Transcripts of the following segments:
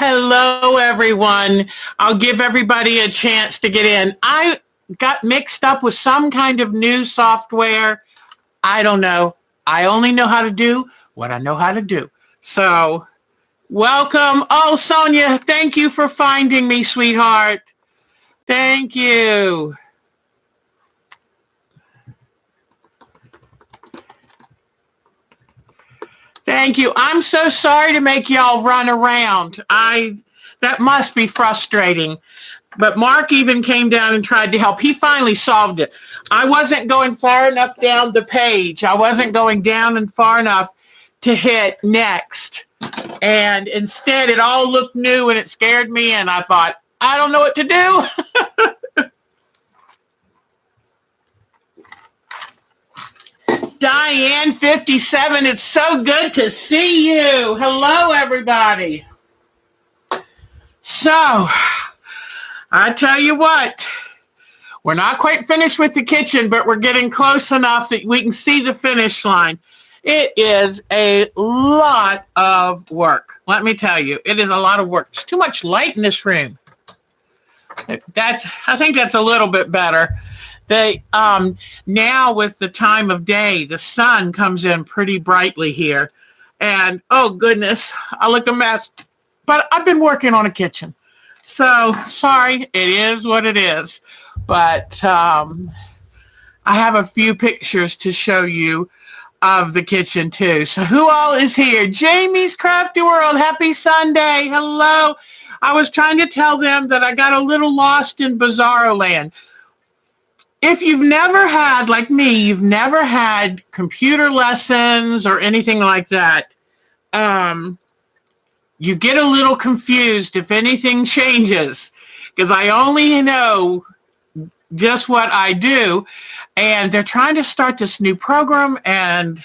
Hello, everyone. I'll give everybody a chance to get in. I got mixed up with some kind of new software. I don't know. I only know how to do what I know how to do. So, welcome. Oh, Sonia, thank you for finding me, sweetheart. Thank you. Thank you. I'm so sorry to make y'all run around. That must be frustrating. But Mark even came down and tried to help. He finally solved it. I wasn't going far enough down the page. I wasn't going down and far enough to hit next. And instead, it all looked new and it scared me. And I thought, I don't know what to do. Diane 57, it's so good to see you. Hello, everybody. So, I tell you what, we're not quite finished with the kitchen, but we're getting close enough that we can see the finish line. It is a lot of work. Let me tell you, it is a lot of work. There's too much light in this room. I think that's a little bit better. Now with the time of day, the sun comes in pretty brightly here. And oh goodness, I look a mess. But I've been working on a kitchen. So sorry, it is what it is. But I have a few pictures to show you of the kitchen too. So who all is here? Jamie's Crafty World, happy Sunday. Hello. I was trying to tell them that I got a little lost in Bizarro Land. If you've never had, like me, you've never had computer lessons or anything like that, you get a little confused if anything changes, because I only know just what I do, and they're trying to start this new program, and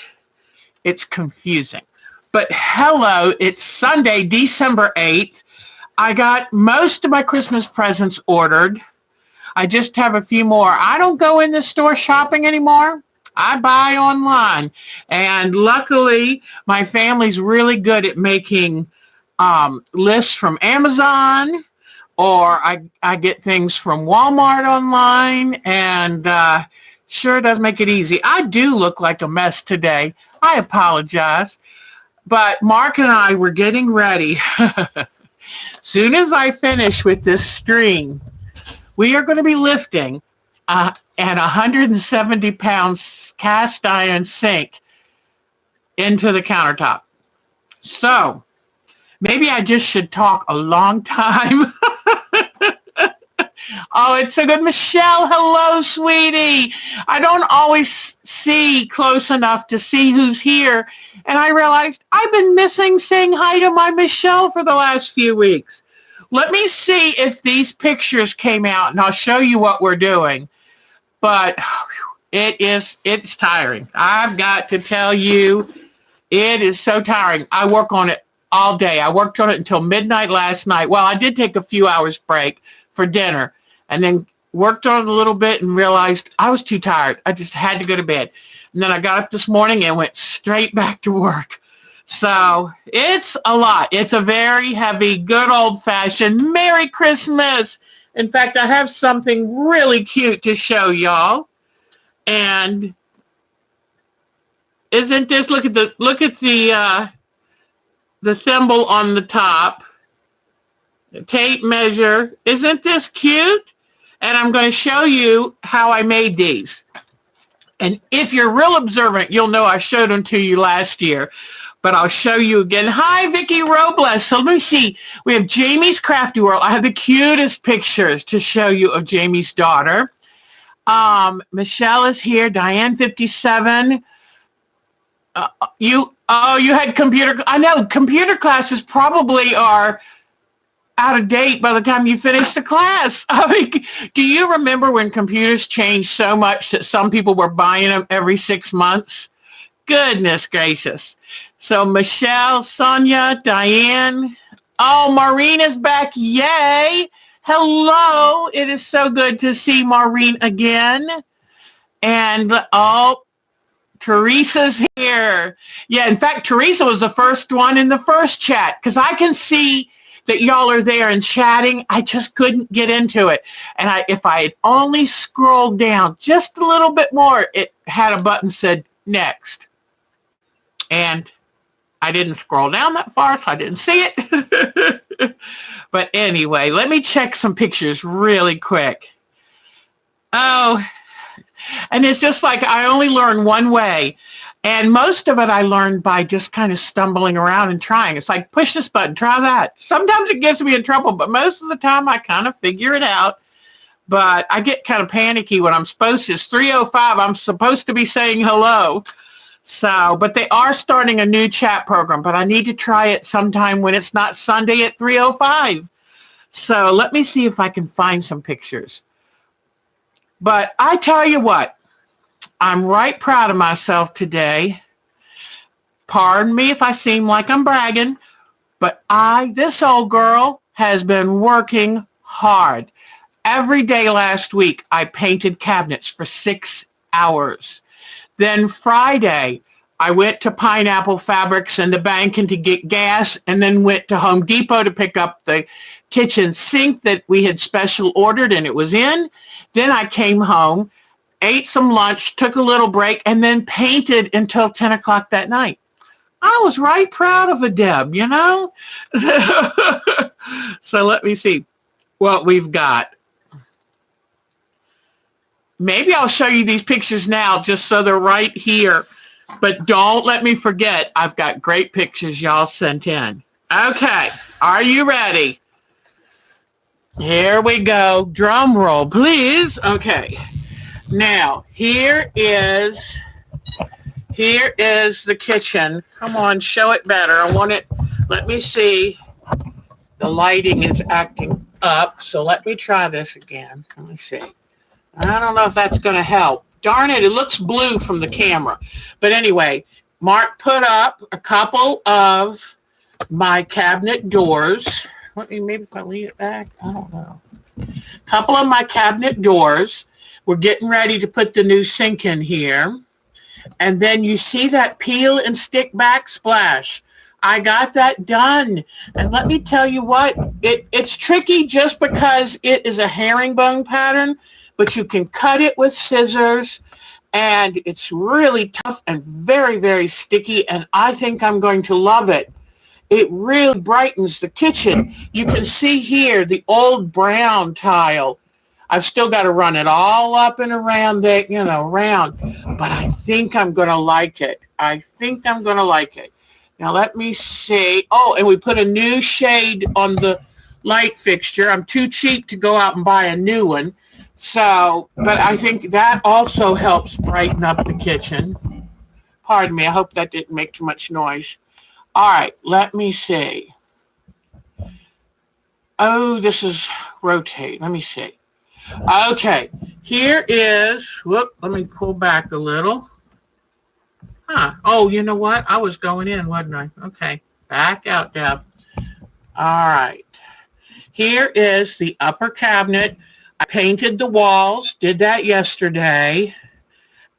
it's confusing. But hello, it's Sunday, December 8th. I got most of my Christmas presents ordered. I just have a few more. I don't go in the store shopping anymore. I buy online. And luckily, my family's really good at making lists from Amazon, or I get things from Walmart online, and sure does make it easy. I do look like a mess today. I apologize. But Mark and I were getting ready. Soon as I finish with this stream, we are going to be lifting an 170-pound cast iron sink into the countertop. So maybe I just should talk a long time. Oh, it's so good. Michelle, hello, sweetie. I don't always see close enough to see who's here. And I realized I've been missing saying hi to my Michelle for the last few weeks. Let me see if these pictures came out, and I'll show you what we're doing. But it's tiring. I've got to tell you, it is so tiring. I work on it all day. I worked on it until midnight last night. Well, I did take a few hours break for dinner, and then worked on it a little bit and realized I was too tired. I just had to go to bed. And then I got up this morning and went straight back to work. So it's a lot. It's a very heavy, good old-fashioned Merry Christmas. In fact, I have something really cute to show y'all. And isn't this, look at the thimble on the top, the tape measure. Isn't this cute? And I'm going to show you how I made these. And if you're real observant, you'll know I showed them to you last year. But I'll show you again. Hi, Vicki Robles. So let me see. We have Jamie's Crafty World. I have the cutest pictures to show you of Jamie's daughter. Michelle is here. Diane 57. You had computer. I know computer classes probably are out of date by the time you finish the class. I mean, do you remember when computers changed so much that some people were buying them every 6 months? Goodness gracious. So Michelle, Sonia, Diane. Oh, Maureen is back. Yay. Hello. It is so good to see Maureen again. And Teresa's here. Yeah, in fact, Teresa was the first one in the first chat, because I can see that y'all are there and chatting. I just couldn't get into it. And if I had only scrolled down just a little bit more, it had a button said next. And I didn't scroll down that far, so I didn't see it. But anyway, let me check some pictures really quick. Oh, and it's just like I only learn one way. And most of it I learned by just kind of stumbling around and trying. It's like, push this button, try that. Sometimes it gets me in trouble, but most of the time I kind of figure it out. But I get kind of panicky when I'm supposed to. It's 3:05. I'm supposed to be saying hello. So, but they are starting a new chat program, but I need to try it sometime when it's not Sunday at 3:05. So let me see if I can find some pictures. But I tell you what, I'm right proud of myself today. Pardon me if I seem like I'm bragging, but this old girl, has been working hard. Every day last week, I painted cabinets for 6 hours. Then Friday, I went to Pineapple Fabrics in the bank and to get gas, and then went to Home Depot to pick up the kitchen sink that we had special ordered, and it was in. Then I came home, ate some lunch, took a little break, and then painted until 10 o'clock that night. I was right proud of a Deb, you know? So let me see what we've got. Maybe I'll show you these pictures now just so they're right here. But don't let me forget, I've got great pictures y'all sent in. Okay, are you ready? Here we go. Drum roll, please. Okay. Now, here is the kitchen. Come on, show it better. I want it. Let me see. The lighting is acting up, so let me try this again. Let me see. I don't know if that's going to help. Darn it, it looks blue from the camera. But anyway, Mark put up a couple of my cabinet doors. Maybe if I lean it back, I don't know. A couple of my cabinet doors. We're getting ready to put the new sink in here. And then you see that peel and stick backsplash. I got that done. And let me tell you what, it's tricky just because it is a herringbone pattern, but you can cut it with scissors, and it's really tough and very, very sticky, and I think I'm going to love it. It really brightens the kitchen. You can see here the old brown tile. I've still got to run it all up and around there, around, but I think I'm going to like it. Now let me see. Oh, and we put a new shade on the light fixture. I'm too cheap to go out and buy a new one. So, but I think that also helps brighten up the kitchen. Pardon me, I hope that didn't make too much noise. All right, let me see. Oh, this is rotate. Let me see. Okay, here is, let me pull back a little. Oh, you know what? I was going in, wasn't I? Okay, back out, Deb. All right. Here is the upper cabinet. I painted the walls, did that yesterday,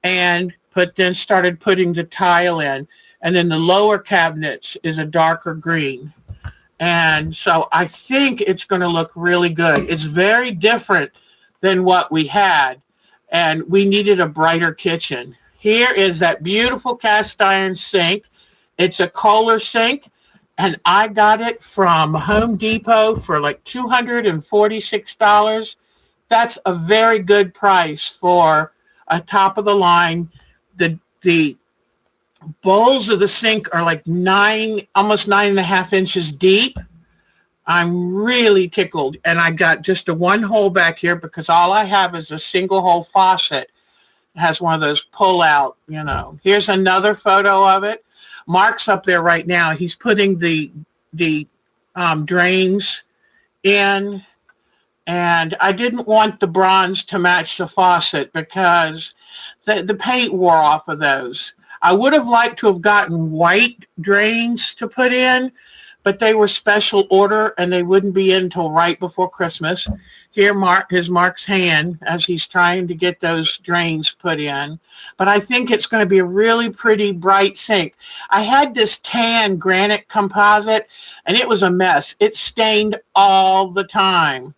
and then started putting the tile in. And then the lower cabinets is a darker green. And so I think it's going to look really good. It's very different than what we had, and we needed a brighter kitchen. Here is that beautiful cast iron sink. It's a Kohler sink, and I got it from Home Depot for like $246. That's a very good price for a top of the line. The bowls of the sink are like almost 9.5 inches deep. I'm really tickled. And I got just a one hole back here because all I have is a single hole faucet. It has one of those pull out, Here's another photo of it. Mark's up there right now. He's putting the drains in. And I didn't want the bronze to match the faucet because the paint wore off of those. I would have liked to have gotten white drains to put in, but they were special order and they wouldn't be in until right before Christmas. Here, Mark's hand as he's trying to get those drains put in. But I think it's going to be a really pretty bright sink. I had this tan granite composite and it was a mess. It stained all the time.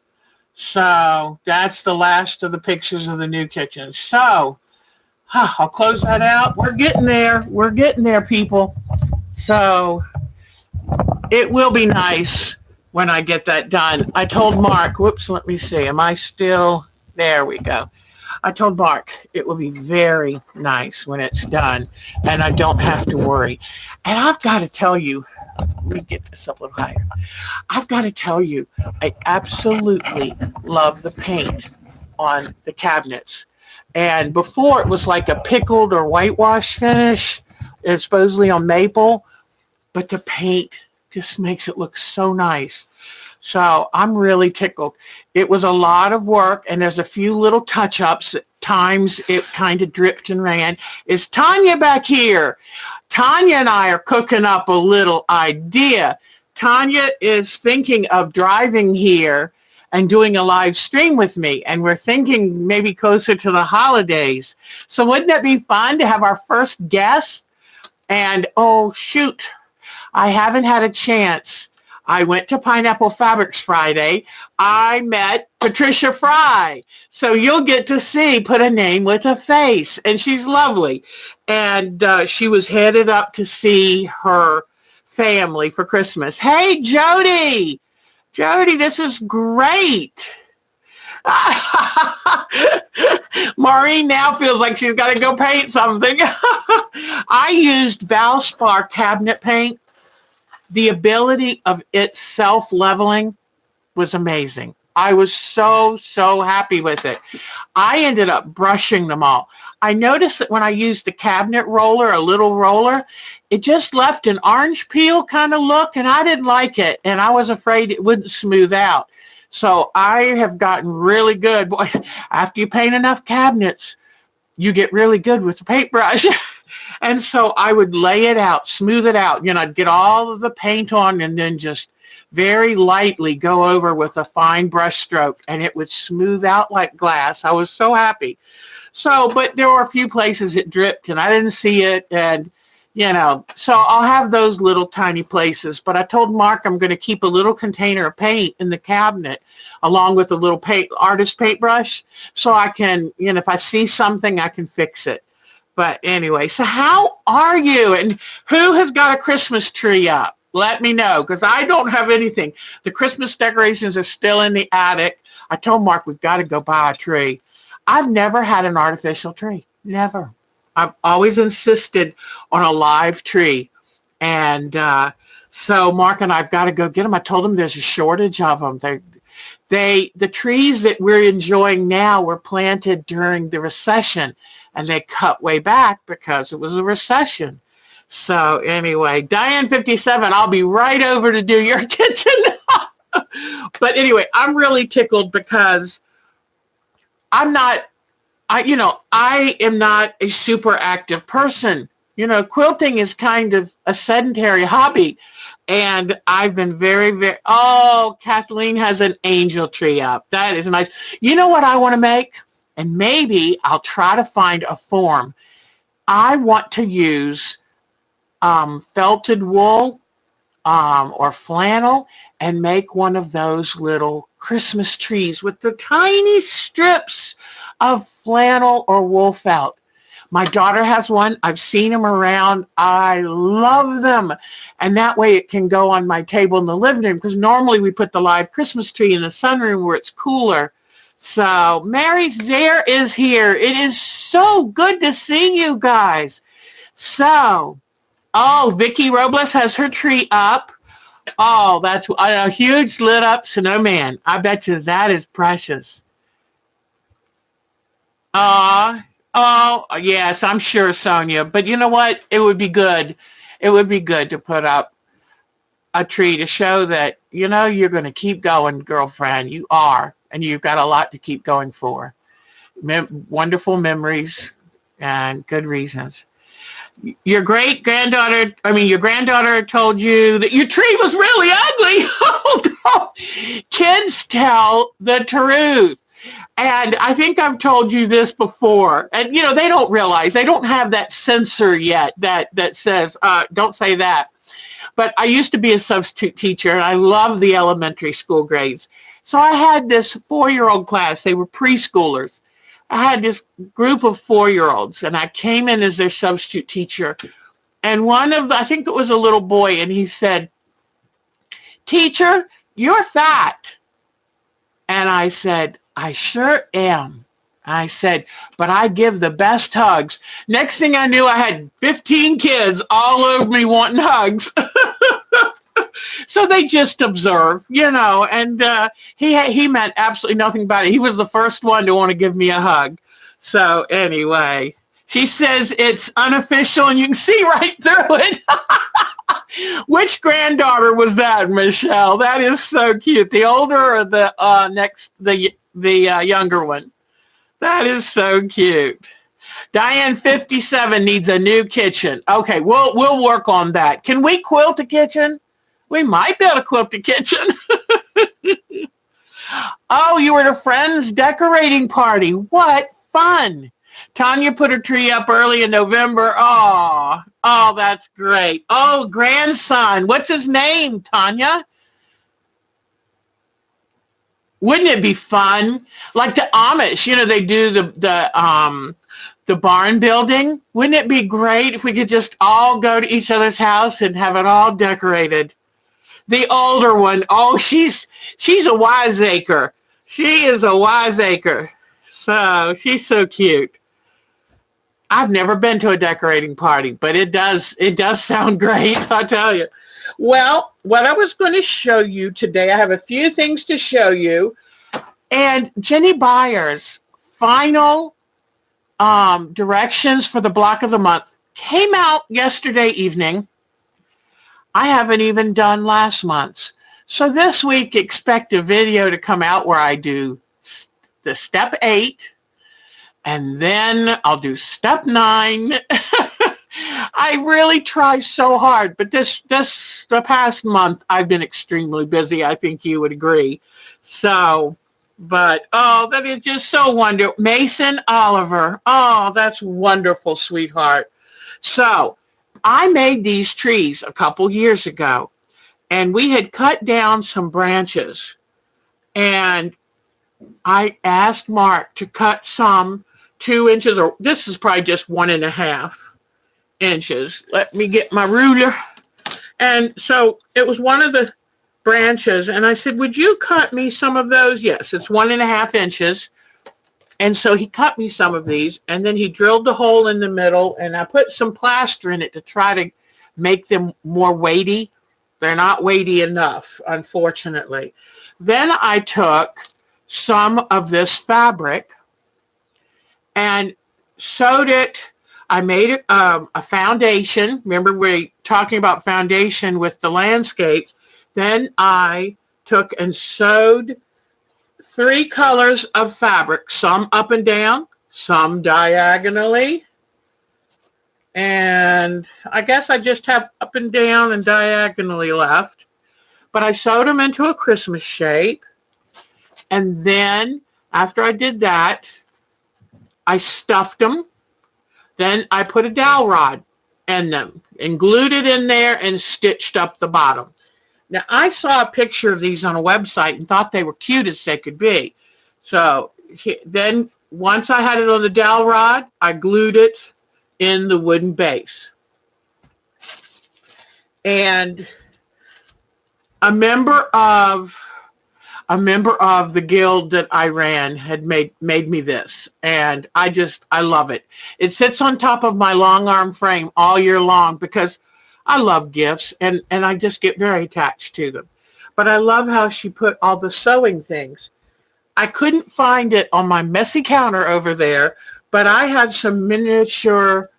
So that's the last of the pictures of the new kitchen. So I'll close that out. We're getting there. We're getting there, people. So it will be nice when I get that done. I told Mark, whoops, let me see. Am I still? There we go. I told Mark it will be very nice when it's done and I don't have to worry. And I've got to tell you, let me get this up a little higher. I've got to tell you, I absolutely love the paint on the cabinets. And before it was like a pickled or whitewash finish, it's supposedly on maple, but the paint just makes it look so nice. So I'm really tickled. It was a lot of work, and there's a few little touch-ups. At times it kind of dripped and ran. Is Tanya back here? Tanya and I are cooking up a little idea. Tanya is thinking of driving here and doing a live stream with me, and we're thinking maybe closer to the holidays. So wouldn't it be fun to have our first guest? And oh, shoot. I haven't had a chance. I went to Pineapple Fabrics Friday. I met Patricia Fry. So you'll get to see, put a name with a face. And she's lovely. And she was headed up to see her family for Christmas. Hey, Jody. Jody, this is great. Maureen now feels like she's got to go paint something. I used Valspar cabinet paint. The ability of its self-leveling was amazing. I was so happy with it. I ended up brushing them all. I noticed that when I used the cabinet roller, a little roller, it just left an orange peel kind of look, and I didn't like it, and I was afraid it wouldn't smooth out. So I have gotten really good. Boy, after you paint enough cabinets, you get really good with the paintbrush. And so I would lay it out, smooth it out, I'd get all of the paint on and then just very lightly go over with a fine brush stroke and it would smooth out like glass. I was so happy. So, but there were a few places it dripped and I didn't see it. And, so I'll have those little tiny places. But I told Mark I'm going to keep a little container of paint in the cabinet along with a little artist paintbrush. So I can, if I see something, I can fix it. But anyway, so how are you? And who has got a Christmas tree up? Let me know, because I don't have anything. The Christmas decorations are still in the attic. I told Mark we've got to go buy a tree. I've never had an artificial tree. Never. I've always insisted on a live tree. And so Mark and I have got to go get them. I told him there's a shortage of them. The trees that we're enjoying now were planted during the recession. And they cut way back because it was a recession. So anyway, Diane 57, I'll be right over to do your kitchen. But anyway, I'm really tickled because I am not a super active person. Quilting is kind of a sedentary hobby. And I've been Kathleen has an angel tree up. That is nice. You know what I want to make? And maybe I'll try to find a form. I want to use felted wool or flannel and make one of those little Christmas trees with the tiny strips of flannel or wool felt. My daughter has one. I've seen them around. I love them. And that way it can go on my table in the living room because normally we put the live Christmas tree in the sunroom where it's cooler. So Mary Zare is here. It is so good to see you guys. So, Vicky Robles has her tree up. Oh, that's a huge lit up snowman. I bet you that is precious. Yes, I'm sure, Sonia. But you know what? It would be good. It would be good to put up a tree to show that, you're going to keep going, girlfriend. You are. And you've got a lot to keep going for. Wonderful memories and good reasons. Your your granddaughter told you that your tree was really ugly. Oh, no. Kids tell the truth. And I think I've told you this before. And, they don't realize, they don't have that censor yet that says, don't say that. But I used to be a substitute teacher, and I love the elementary school grades. So I had this 4-year-old class. They were preschoolers. I had this group of 4-year-olds, and I came in as their substitute teacher. And I think it was a little boy, and he said, "Teacher, you're fat." And I said, "I sure am." I said, "But I give the best hugs." Next thing I knew, I had 15 kids all over me wanting hugs. So they just observe, and he meant absolutely nothing about it. He was the first one to want to give me a hug. So anyway, she says it's unofficial and you can see right through it. Which granddaughter was that, Michelle? That is so cute. The older or the younger one? That is so cute. Diane 57 needs a new kitchen. Okay, we'll work on that. Can we quilt a kitchen? We might be able to quilt the kitchen. Oh, you were at a friend's decorating party. What fun. Tanya put her tree up early in November. Oh, that's great. Oh, grandson. What's his name, Tanya? Wouldn't it be fun? Like the Amish, they do the barn building. Wouldn't it be great if we could just all go to each other's house and have it all decorated? The older one, she's a wiseacre. She is a wiseacre. So she's so cute. I've never been to a decorating party, but it does sound great, I'll tell you. Well, what I was going to show you today, I have a few things to show you. And Jenny Byers' final directions for the block of the month came out yesterday evening. I haven't even done last month's. So this week, expect a video to come out where I do the step 8, and then I'll do step 9. I really try so hard, but the past month, I've been extremely busy. I think you would agree. So, but, that is just so wonderful. Mason Oliver. Oh, that's wonderful, sweetheart. So, I made these trees a couple years ago, and we had cut down some branches, and I asked Mark to cut some 2 inches, or this is probably just 1.5 inches. Let me get my ruler. And so it was one of the branches, and I said, "Would you cut me some of those?" Yes, it's 1.5 inches. And so he cut me some of these, and then he drilled the hole in the middle, and I put some plaster in it to try to make them more weighty. They're not weighty enough, unfortunately. Then I took some of this fabric and sewed it. I made it a foundation. Remember, we're talking about foundation with the landscape. Then I took and sewed 3 colors of fabric, some up and down, some diagonally. And I guess I just have up and down and diagonally left. But I sewed them into a Christmas shape. And then after I did that, I stuffed them. Then I put a dowel rod in them and glued it in there and stitched up the bottom. Now, I saw a picture of these on a website and thought they were cute as they could be. So then once I had it on the dowel rod, I glued it in the wooden base. And a member of the guild that I ran had made me this, and I love it. It sits on top of my long arm frame all year long because I love gifts, and I just get very attached to them. But I love how she put all the sewing things. I couldn't find it on my messy counter over there, but I have some miniature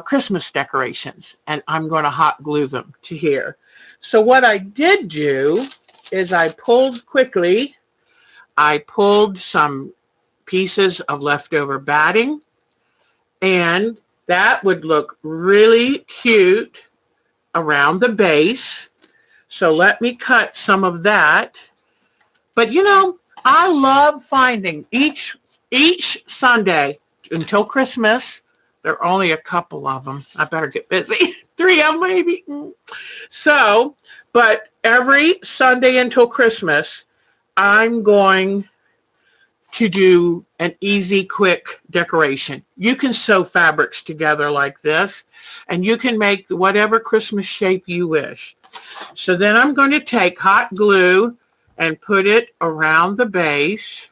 Christmas decorations, and I'm going to hot glue them to here. So what I did do is I pulled some pieces of leftover batting, and That would look really cute around the base. So let me cut some of that. But I love finding each Sunday until Christmas. There are only a couple of them. I better get busy. 3 of them maybe. So, but every Sunday until Christmas, I'm going to do an easy, quick decoration. You can sew fabrics together like this, and you can make whatever Christmas shape you wish. So then I'm going to take hot glue and put it around the base.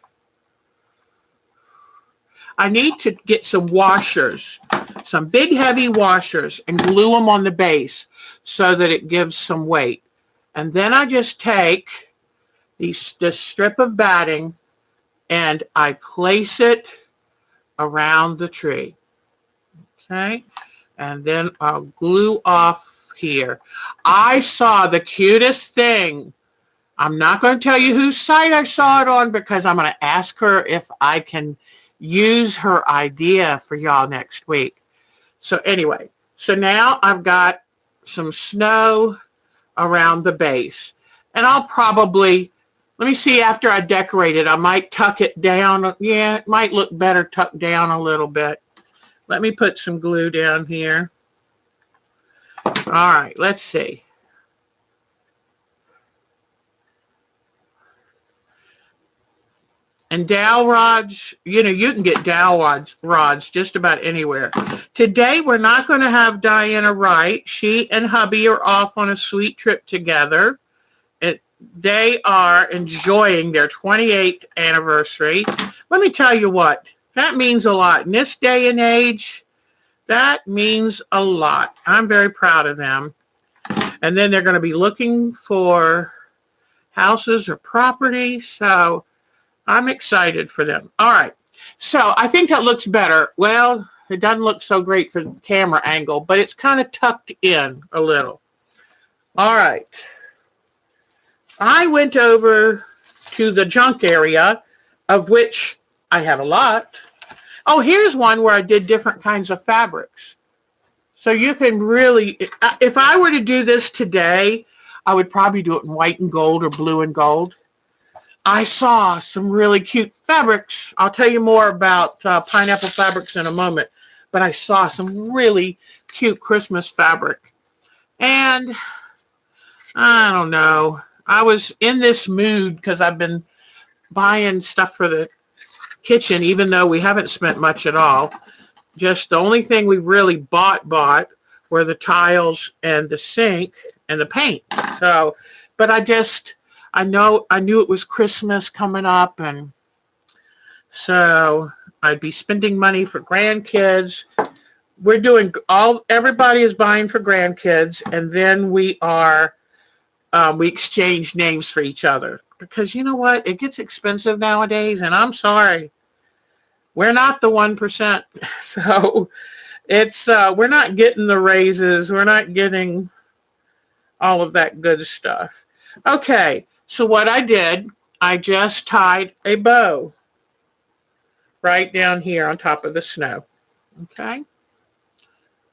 I need to get some washers, some big heavy washers, and glue them on the base so that it gives some weight. And then I just take this strip of batting and I place it around the tree. Okay, and then I'll glue off here. I saw the cutest thing. I'm not going to tell you whose site I saw it on because I'm going to ask her if I can use her idea for y'all next week. So anyway, so now I've got some snow around the base. And I'll probably, let me see, after I decorate it, I might tuck it down. Yeah, it might look better tucked down a little bit. Let me put some glue down here. All right, let's see. And dowel rods, you can get dowel rods just about anywhere. Today, we're not going to have Diana Wright. She and hubby are off on a sweet trip together. They are enjoying their 28th anniversary. Let me tell you what, that means a lot. In this day and age, that means a lot. I'm very proud of them. And then they're going to be looking for houses or property. So I'm excited for them. All right. So I think that looks better. Well, it doesn't look so great for the camera angle, but it's kind of tucked in a little. All right. I went over to the junk area, of which I have a lot. Oh, here's one where I did different kinds of fabrics. So you can really, if I were to do this today, I would probably do it in white and gold or blue and gold. I saw some really cute fabrics. I'll tell you more about pineapple fabrics in a moment, but I saw some really cute Christmas fabric. And I don't know, I was in this mood because I've been buying stuff for the kitchen, even though we haven't spent much at all. Just the only thing we really bought were the tiles and the sink and the paint. So, but I knew it was Christmas coming up, and so I'd be spending money for grandkids. We're doing everybody is buying for grandkids, and then we exchange names for each other because you know what? It gets expensive nowadays, and I'm sorry. We're not the 1%. So it's, we're not getting the raises. We're not getting all of that good stuff. Okay. So what I did, I just tied a bow right down here on top of the snow. Okay.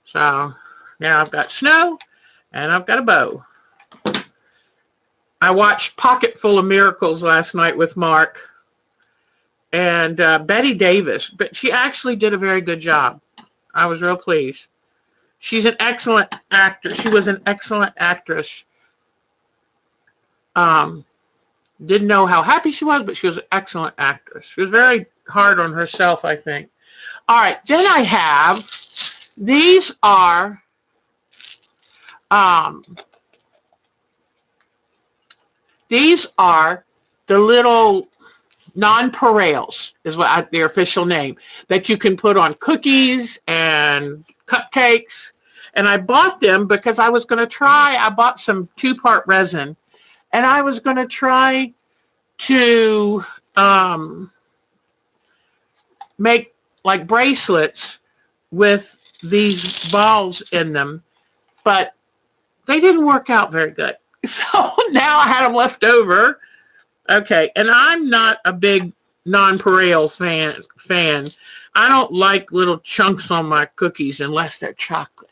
So now I've got snow and I've got a bow. I watched Pocketful of Miracles last night with Mark and Betty Davis, but she actually did a very good job. I was real pleased. She's an excellent actor. She was an excellent actress. Didn't know how happy she was, but she was an excellent actress. She was very hard on herself, I think. All right, then I have, these are the little nonpareils, is what their official name, that you can put on cookies and cupcakes. And I bought them because I was going to try, I bought some 2-part resin, and I was going to try to make like bracelets with these balls in them, but they didn't work out very good. So now I had them left over. Okay, and I'm not a big nonpareil fan. I don't like little chunks on my cookies unless they're chocolate.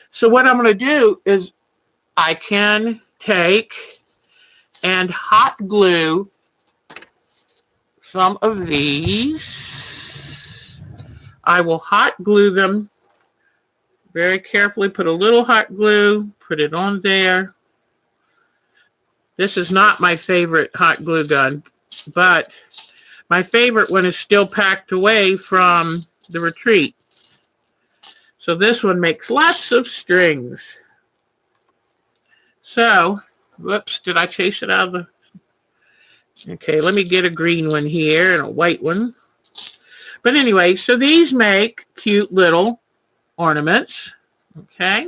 So what I'm going to do is I can take and hot glue some of these. I will hot glue them very carefully. Put a little hot glue, put it on there. This is not my favorite hot glue gun, but my favorite one is still packed away from the retreat. So this one makes lots of strings. So, whoops, did I chase it out of the... Okay, let me get a green one here and a white one. But anyway, so these make cute little ornaments. Okay.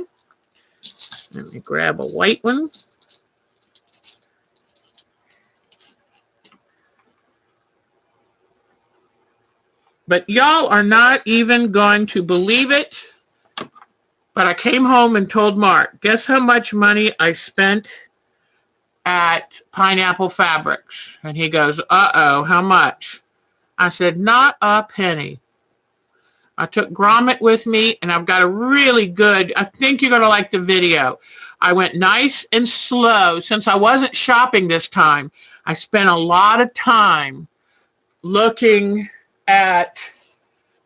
Let me grab a white one. But y'all are not even going to believe it. But I came home and told Mark, guess how much money I spent at Pineapple Fabrics? And he goes, uh-oh, how much? I said, not a penny. I took Grommet with me, and I've got a really good, I think you're going to like the video. I went nice and slow. Since I wasn't shopping this time, I spent a lot of time looking at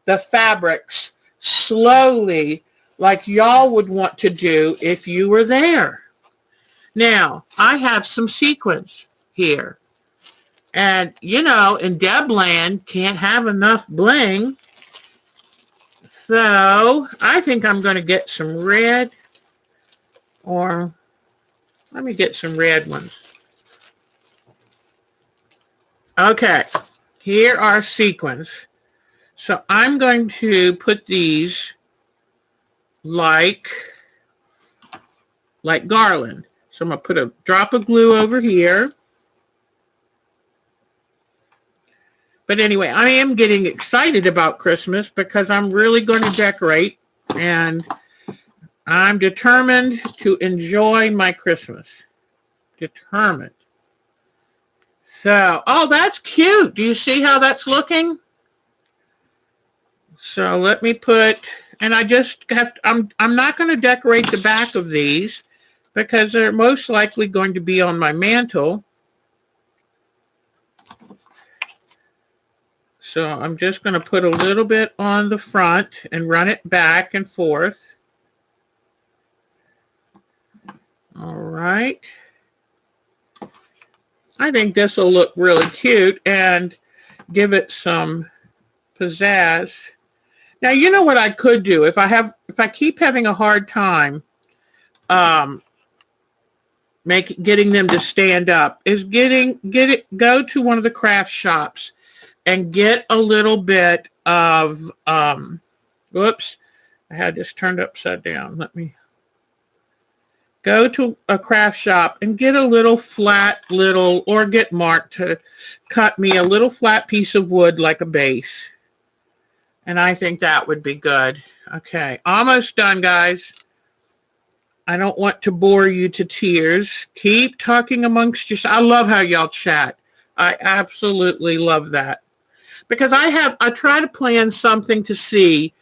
the fabrics slowly, like y'all would want to do if you were there. Now, I have some sequins here. And, you know, in Debland, can't have enough bling. So, I think I'm going to get some red. Or, let me get some red ones. Okay, here are sequins. So, I'm going to put these like garland. So I'm going to put a drop of glue over here. But anyway, I am getting excited about Christmas because I'm really going to decorate, and I'm determined to enjoy my Christmas. Determined. So, oh, that's cute. Do you see how that's looking? So let me put... And I just have, I'm not going to decorate the back of these because they're most likely going to be on my mantle. So I'm just going to put a little bit on the front and run it back and forth. All right. I think this will look really cute and give it some pizzazz. Now, you know what I could do if I keep having a hard time getting them to stand up is go to one of the craft shops and get a little bit of whoops, I had this turned upside down. Let me go to a craft shop and get a little flat or get Mark to cut me a little flat piece of wood like a base. And I think that would be good. Okay, almost done, guys. I don't want to bore you to tears. Keep talking amongst yourselves. I love how y'all chat. I absolutely love that. Because I try to plan something to see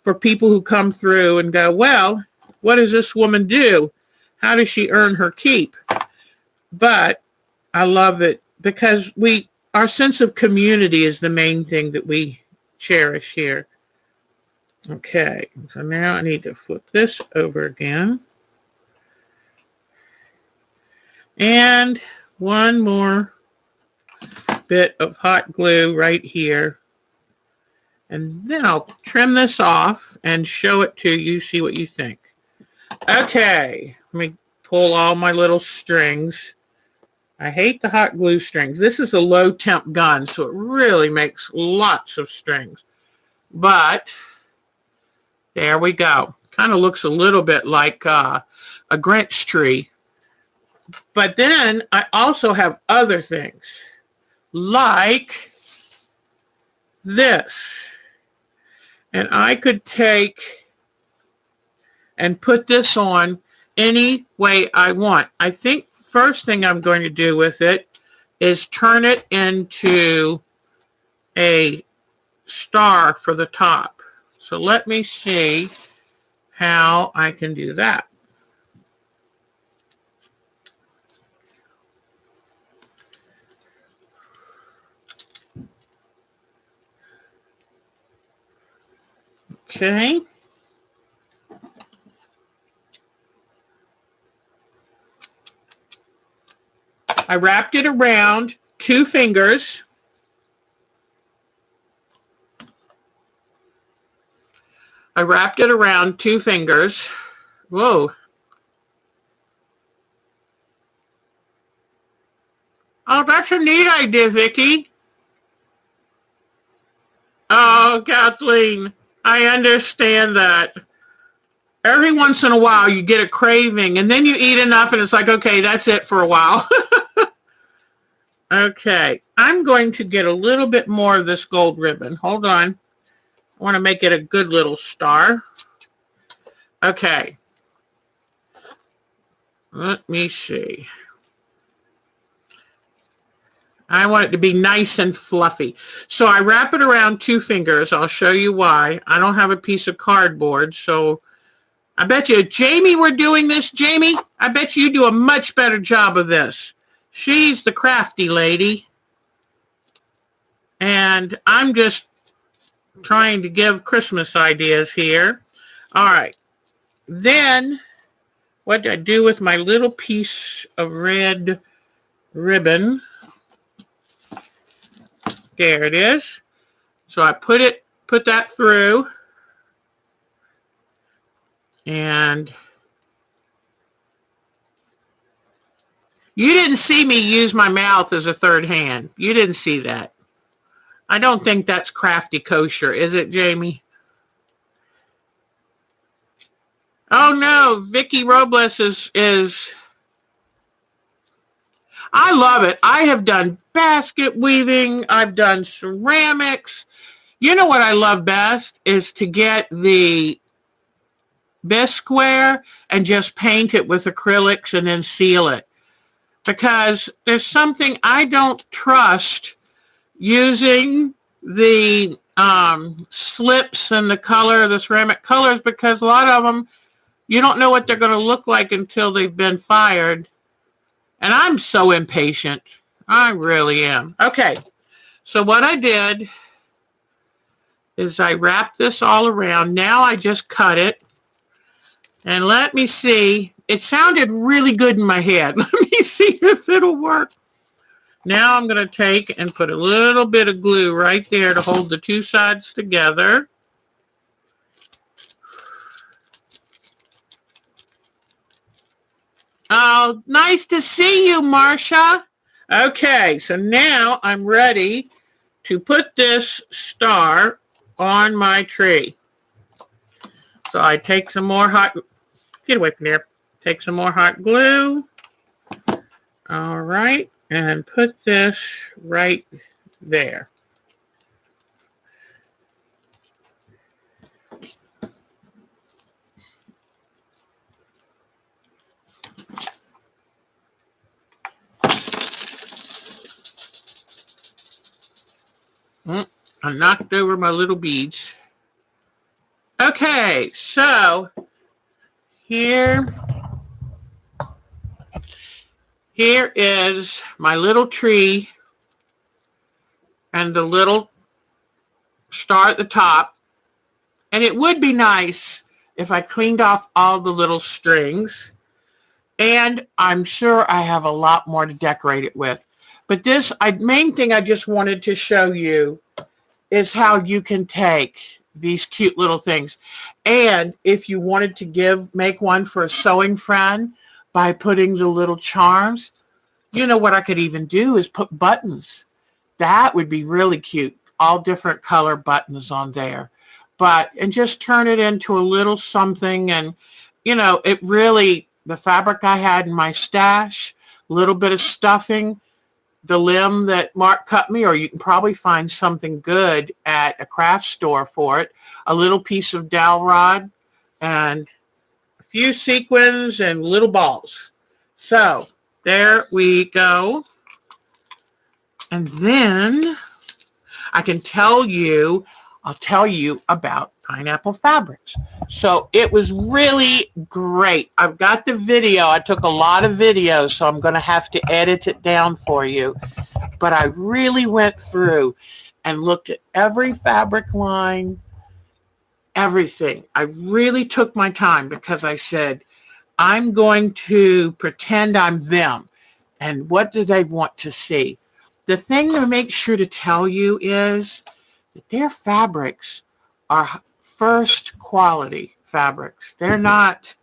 for people who come through and go, well, what does this woman do? How does she earn her keep? But I love it because our sense of community is the main thing that we cherish here. Okay, so now I need to flip this over again. And one more bit of hot glue right here. And then I'll trim this off and show it to you, see what you think. Okay, let me pull all my little strings. I hate the hot glue strings. This is a low temp gun, so it really makes lots of strings. But there we go. Kind of looks a little bit like a Grinch tree. But then I also have other things like this. And I could take and put this on any way I want. I think first thing I'm going to do with it is turn it into a star for the top. So let me see how I can do that. Okay. I wrapped it around 2 fingers. I wrapped it around 2 fingers. Whoa. Oh, that's a neat idea, Vicki. Oh, Kathleen, I understand that. Every once in a while, you get a craving, and then you eat enough, and it's like, okay, that's it for a while. Okay, I'm going to get a little bit more of this gold ribbon. Hold on. I want to make it a good little star. Okay. Let me see. I want it to be nice and fluffy. So I wrap it around 2 fingers. I'll show you why. I don't have a piece of cardboard, so I bet you, Jamie, we're doing this. Jamie, I bet you do a much better job of this. She's the crafty lady. And I'm just trying to give Christmas ideas here. All right. Then what do I do with my little piece of red ribbon? There it is. So I put that through. And you didn't see me use my mouth as a third hand. You didn't see that. I don't think that's crafty kosher, is it, Jamie? Oh no, Vicki Robles is I love it. I have done basket weaving. I've done ceramics. You know what I love best is to get the bisqueware and just paint it with acrylics and then seal it. Because there's something I don't trust using the slips and the color, the ceramic colors, because a lot of them, you don't know what they're going to look like until they've been fired. And I'm so impatient. I really am. Okay, so what I did is I wrapped this all around. Now I just cut it. And let me see. It sounded really good in my head. Let me see if it'll work. Now I'm going to take and put a little bit of glue right there to hold the 2 sides together. Oh, nice to see you, Marcia. Okay, so now I'm ready to put this star on my tree. So I take some more hot, get away from there. Take some more hot glue. All right, and put this right there. I knocked over my little beads. Okay, so here is my little tree and the little star at the top. And it would be nice if I cleaned off all the little strings. And I'm sure I have a lot more to decorate it with. But this main thing I just wanted to show you is how you can take these cute little things. And if you wanted to make one for a sewing friend by putting the little charms, you know what I could even do is put buttons. That would be really cute. All different color buttons on there. And just turn it into a little something. And, you know, it really, the fabric I had in my stash, a little bit of stuffing, the limb that Mark cut me, or you can probably find something good at a craft store for it, a little piece of dowel rod, and a few sequins and little balls. So there we go. And then I can I'll tell you about Pineapple Fabrics. So it was really great. I've got the video. I took a lot of videos, so I'm going to have to edit it down for you. But I really went through and looked at every fabric line, everything. I really took my time because I said, I'm going to pretend I'm them. And what do they want to see? The thing to make sure to tell you is that their fabrics are first quality fabrics. They're not,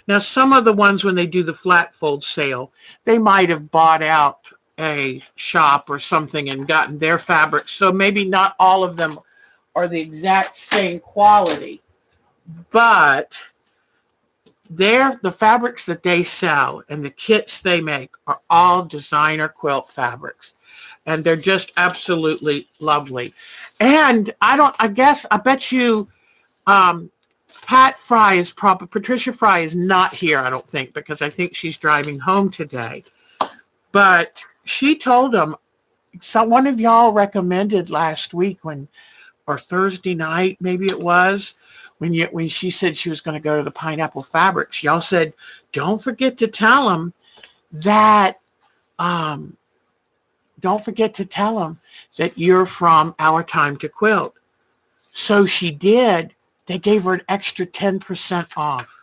now some of the ones when they do the flat fold sale, they might have bought out a shop or something and gotten their fabrics. So maybe not all of them are the exact same quality, but the fabrics that they sell and the kits they make are all designer quilt fabrics. And they're just absolutely lovely. And I bet you Patricia Fry is not here, I don't think, because I think she's driving home today. But she told them, one of y'all recommended last week or Thursday night, maybe it was, when she said she was going to go to the Pineapple Fabrics, y'all said, don't forget to tell them that, you're from Our Time to Quilt. So she did. They gave her an extra 10% off.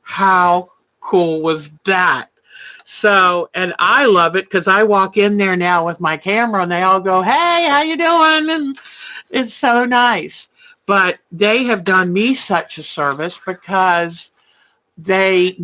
How cool was that? So, and I love it because I walk in there now with my camera and they all go, hey, how you doing? And it's so nice. But they have done me such a service because they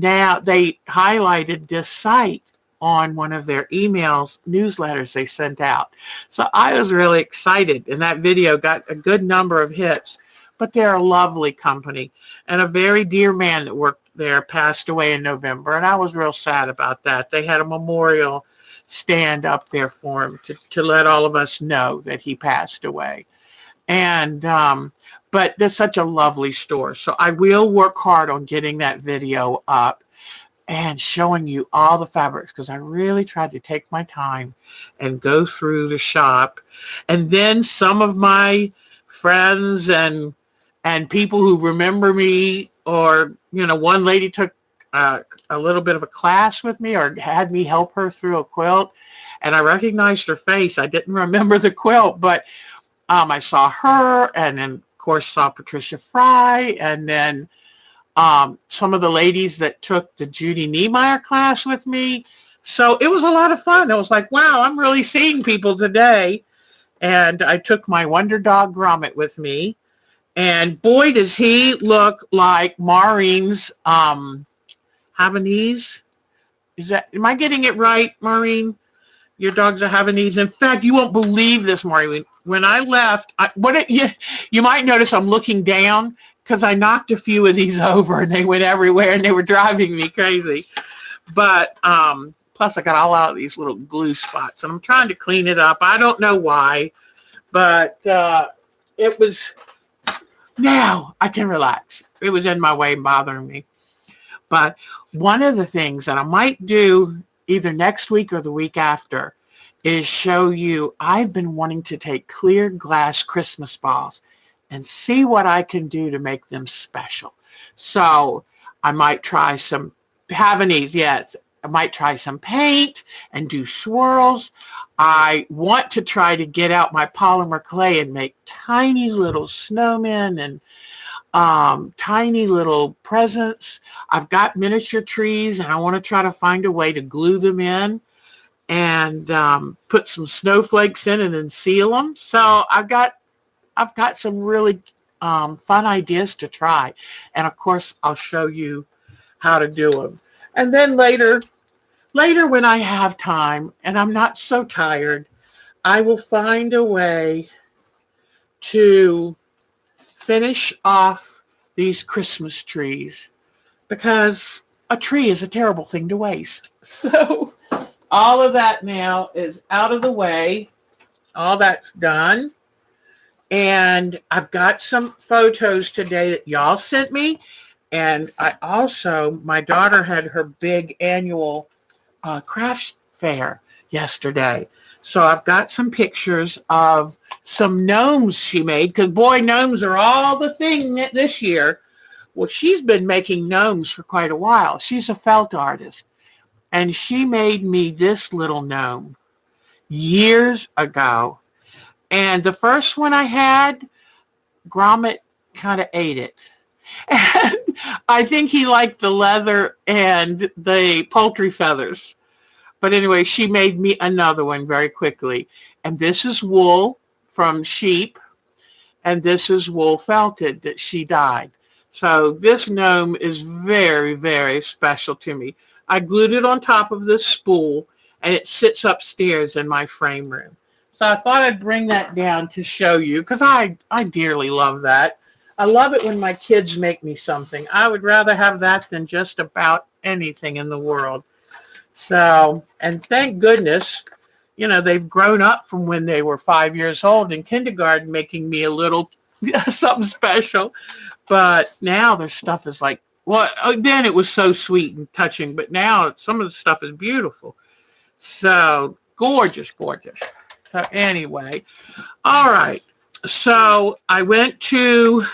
highlighted this site on one of their newsletters they sent out. So I was really excited, and that video got a good number of hits. But they're a lovely company, and a very dear man that worked there passed away in November, and I was real sad about that. They had a memorial stand up there for him to let all of us know that he passed away. And but there's such a lovely store. So I will work hard on getting that video up and showing you all the fabrics, because I really tried to take my time and go through the shop. And then some of my friends and people who remember me, or, one lady took a little bit of a class with me or had me help her through a quilt, and I recognized her face. I didn't remember the quilt, but I saw her, and then, of course, saw Patricia Fry, and then some of the ladies that took the Judy Niemeyer class with me. So it was a lot of fun. I was like, wow, I'm really seeing people today. And I took my Wonder Dog Grommet with me. And boy, does he look like Maureen's Havanese. Am I getting it right, Maureen? Your dog's a Havanese. In fact, you won't believe this, Maureen. When I left, you might notice I'm looking down because I knocked a few of these over and they went everywhere and they were driving me crazy. But plus I got all out of these little glue spots and I'm trying to clean it up. I don't know why, but it was, now I can relax. It was in my way bothering me. But one of the things that I might do either next week or the week after is show you, I've been wanting to take clear glass Christmas balls and see what I can do to make them special. So I might try some Havanese, yes. I might try some paint and do swirls. I want to try to get out my polymer clay and make tiny little snowmen and tiny little presents. I've got miniature trees and I want to try to find a way to glue them in and put some snowflakes in and then seal them. So I've got some really fun ideas to try. And of course, I'll show you how to do them. And then later when I have time and I'm not so tired, I will find a way to finish off these Christmas trees, because a tree is a terrible thing to waste. So all of that now is out of the way. All that's done. And I've got some photos today that y'all sent me. And I also, my daughter had her big annual craft fair yesterday. So I've got some pictures of some gnomes she made, because boy, gnomes are all the thing this year. Well, she's been making gnomes for quite a while. She's a felt artist, and she made me this little gnome years ago. And the first one I had, Gromit kind of ate it. And I think he liked the leather and the poultry feathers. But anyway, she made me another one very quickly. And this is wool from sheep, and this is wool felted that she dyed. So this gnome is very, very special to me. I glued it on top of this spool, and it sits upstairs in my frame room. So I thought I'd bring that down to show you, because I dearly love that. I love it when my kids make me something. I would rather have that than just about anything in the world. So, and thank goodness, they've grown up from when they were 5 years old in kindergarten, making me a little something special. But now their stuff is like, well, then it was so sweet and touching, but now some of the stuff is beautiful. So gorgeous, gorgeous. So anyway, all right. So I went to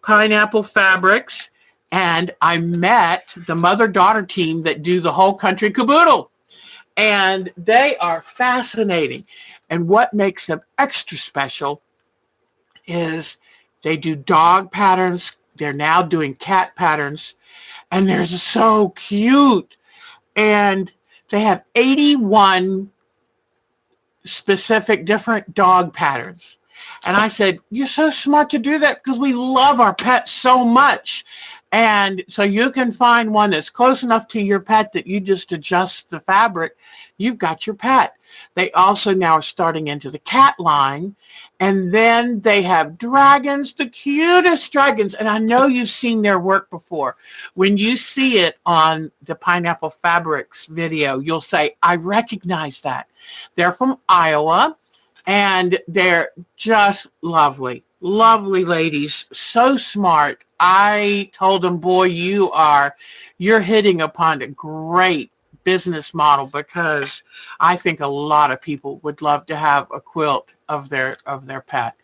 Pineapple Fabrics, and I met the mother-daughter team that do the whole country caboodle. And they are fascinating. And what makes them extra special is they do dog patterns. They're now doing cat patterns. And they're so cute. And they have 81 specific different dog patterns. And I said, you're so smart to do that, because we love our pets so much. And so you can find one that's close enough to your pet that you just adjust the fabric. You've got your pet. They also now are starting into the cat line. And then they have dragons, the cutest dragons. And I know you've seen their work before. When you see it on the Pineapple Fabrics video, you'll say, I recognize that. They're from Iowa. And they're just lovely, lovely ladies, so smart. I told them, boy, you're hitting upon a great business model, because I think a lot of people would love to have a quilt of their pet.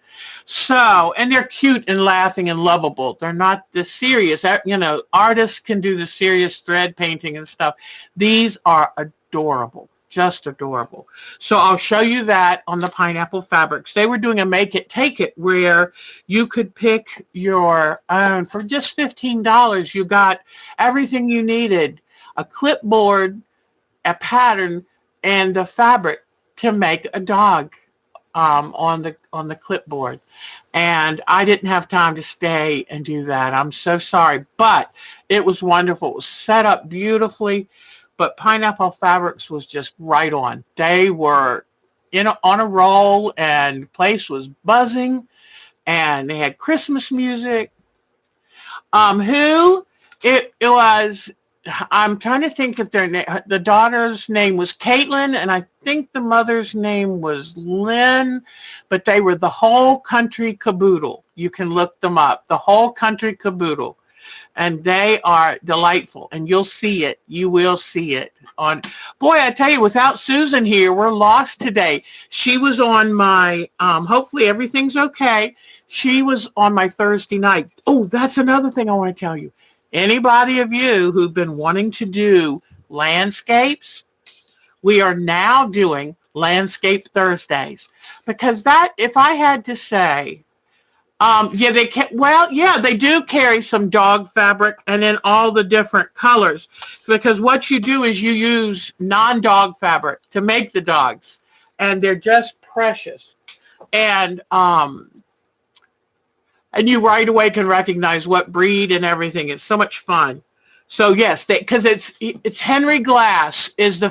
So, and they're cute and laughing and lovable. They're not the serious, artists can do the serious thread painting and stuff. These are adorable. Just adorable. So I'll show you that on the Pineapple Fabrics. They were doing a make it, take it, where you could pick your own. For just $15, you got everything you needed: a clipboard, a pattern, and the fabric to make a dog on the clipboard. And I didn't have time to stay and do that. I'm so sorry, but it was wonderful. It was set up beautifully. But Pineapple Fabrics was just right on. They were on a roll, and the place was buzzing, and they had Christmas music. It was, I'm trying to think of their name. The daughter's name was Caitlin, and I think the mother's name was Lynn, but they were the Whole Country Caboodle. You can look them up, the Whole Country Caboodle. And they are delightful, and you'll see it. You will see it on. Boy, I tell you, without Susan here, we're lost today. She was on my. Hopefully, everything's okay. She was on my Thursday night. Oh, that's another thing I want to tell you. Anybody of you who've been wanting to do landscapes, we are now doing Landscape Thursdays, because that, if I had to say. They do carry some dog fabric, and then all the different colors, because what you do is you use non-dog fabric to make the dogs, and they're just precious. And you right away can recognize what breed and everything. It's so much fun. So yes, because it's Henry Glass is the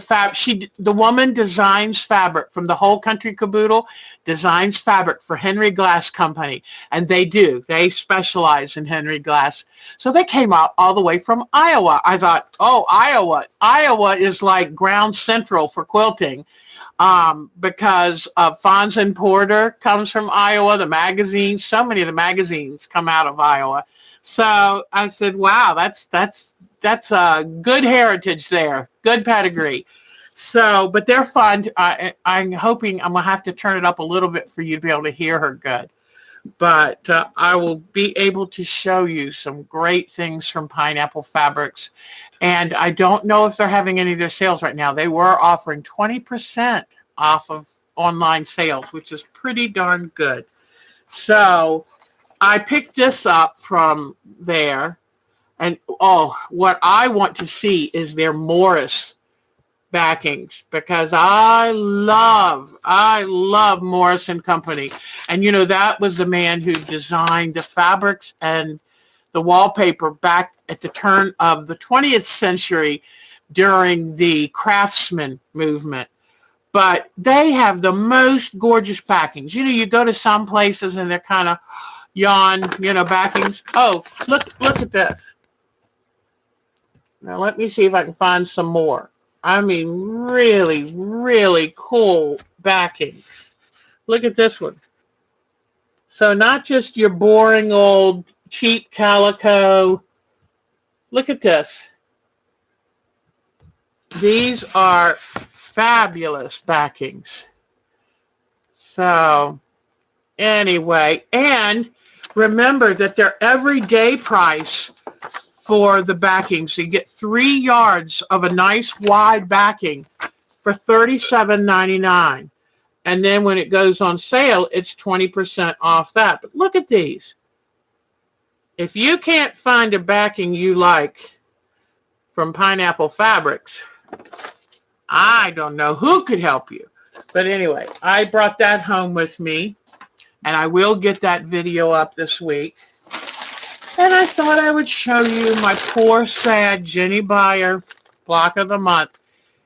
the woman designs fabric from the Whole Country Caboodle, designs fabric for Henry Glass Company, and they specialize in Henry Glass. So they came out all the way from Iowa. I thought, oh, Iowa is like ground central for quilting, because Fons and Porter comes from Iowa. The magazine, so many of the magazines come out of Iowa. So I said, wow, that's a good heritage there, good pedigree. So, but they're fun. I'm hoping I'm going to have to turn it up a little bit for you to be able to hear her good. But I will be able to show you some great things from Pineapple Fabrics. And I don't know if they're having any of their sales right now. They were offering 20% off of online sales, which is pretty darn good. So I picked this up from there. And what I want to see is their Morris backings, because I love Morris and Company. And that was the man who designed the fabrics and the wallpaper back at the turn of the 20th century during the craftsman movement. But they have the most gorgeous backings. You go to some places and they're kind of backings. Oh, look at this. Now let me see if I can find some more. I mean, really, really cool backings. Look at this one. So not just your boring old cheap calico. Look at this. These are fabulous backings. So anyway, and remember that they're everyday price for the backing. So you get 3 yards of a nice wide backing for $37.99. And then when it goes on sale, it's 20% off that. But look at these. If you can't find a backing you like from Pineapple Fabrics, I don't know who could help you. But anyway, I brought that home with me, and I will get that video up this week. And I thought I would show you my poor, sad Jenny Beyer block of the month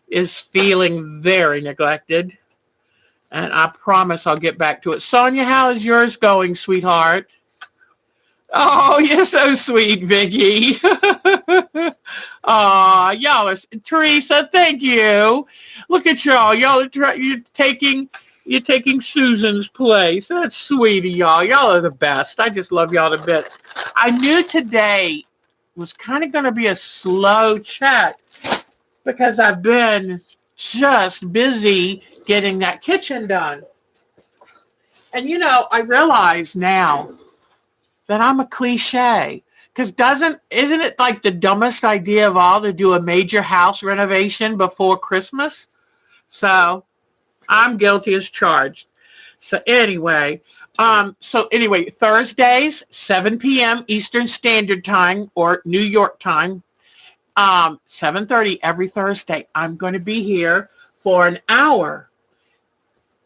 is feeling very neglected. And I promise I'll get back to it. Sonia, how is yours going, sweetheart? Oh, you're so sweet, Vicky. Y'all are, Teresa, thank you. Look at y'all. You're taking Susan's place. That's sweet of y'all. Y'all are the best. I just love y'all to bits. I knew today was kind of going to be a slow chat because I've been just busy getting that kitchen done. And I realize now that I'm a cliche, because isn't it like the dumbest idea of all to do a major house renovation before Christmas? So I'm guilty as charged. So anyway, Thursdays, 7 p.m. Eastern Standard Time or New York time, 7:30 every Thursday, I'm going to be here for an hour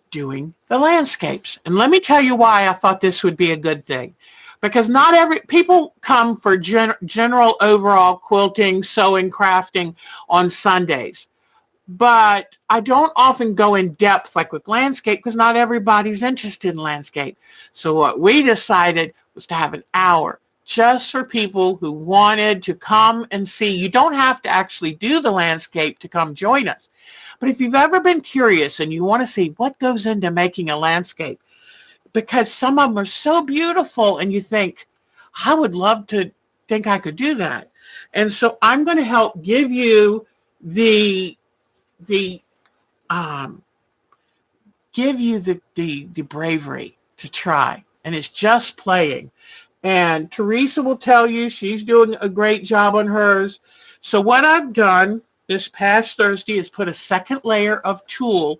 doing the landscapes. And let me tell you why I thought this would be a good thing. Because not every people come for general overall quilting, sewing, crafting on Sundays. But I don't often go in depth like with landscape because not everybody's interested in landscape. So what we decided was to have an hour just for people who wanted to come and see. You don't have to actually do the landscape to come join us. But if you've ever been curious and you want to see what goes into making a landscape, because some of them are so beautiful and you think, I would love to think I could do that. And so I'm going to help give you the bravery to try. And it's just playing. And Teresa will tell you she's doing a great job on hers. So what I've done this past Thursday is put a second layer of tulle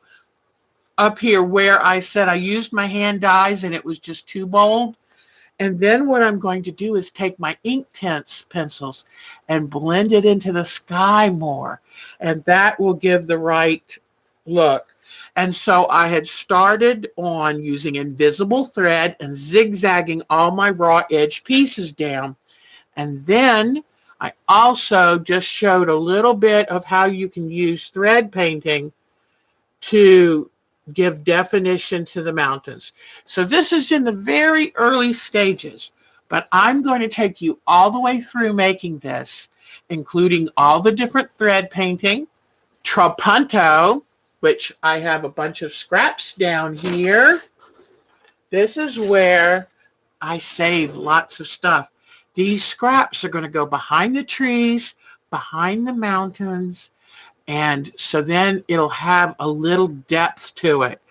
up here where I said I used my hand dyes and it was just too bold. And then what I'm going to do is take my Inktense pencils and blend it into the sky more. And that will give the right look. And so I had started on using invisible thread and zigzagging all my raw edge pieces down. And then I also just showed a little bit of how you can use thread painting to give definition to the mountains. So this is in the very early stages, but I'm going to take you all the way through making this, including all the different thread painting, trapunto, which I have a bunch of scraps down here. This is where I save lots of stuff. These scraps are going to go behind the trees, behind the mountains, And so then it'll have a little depth to it.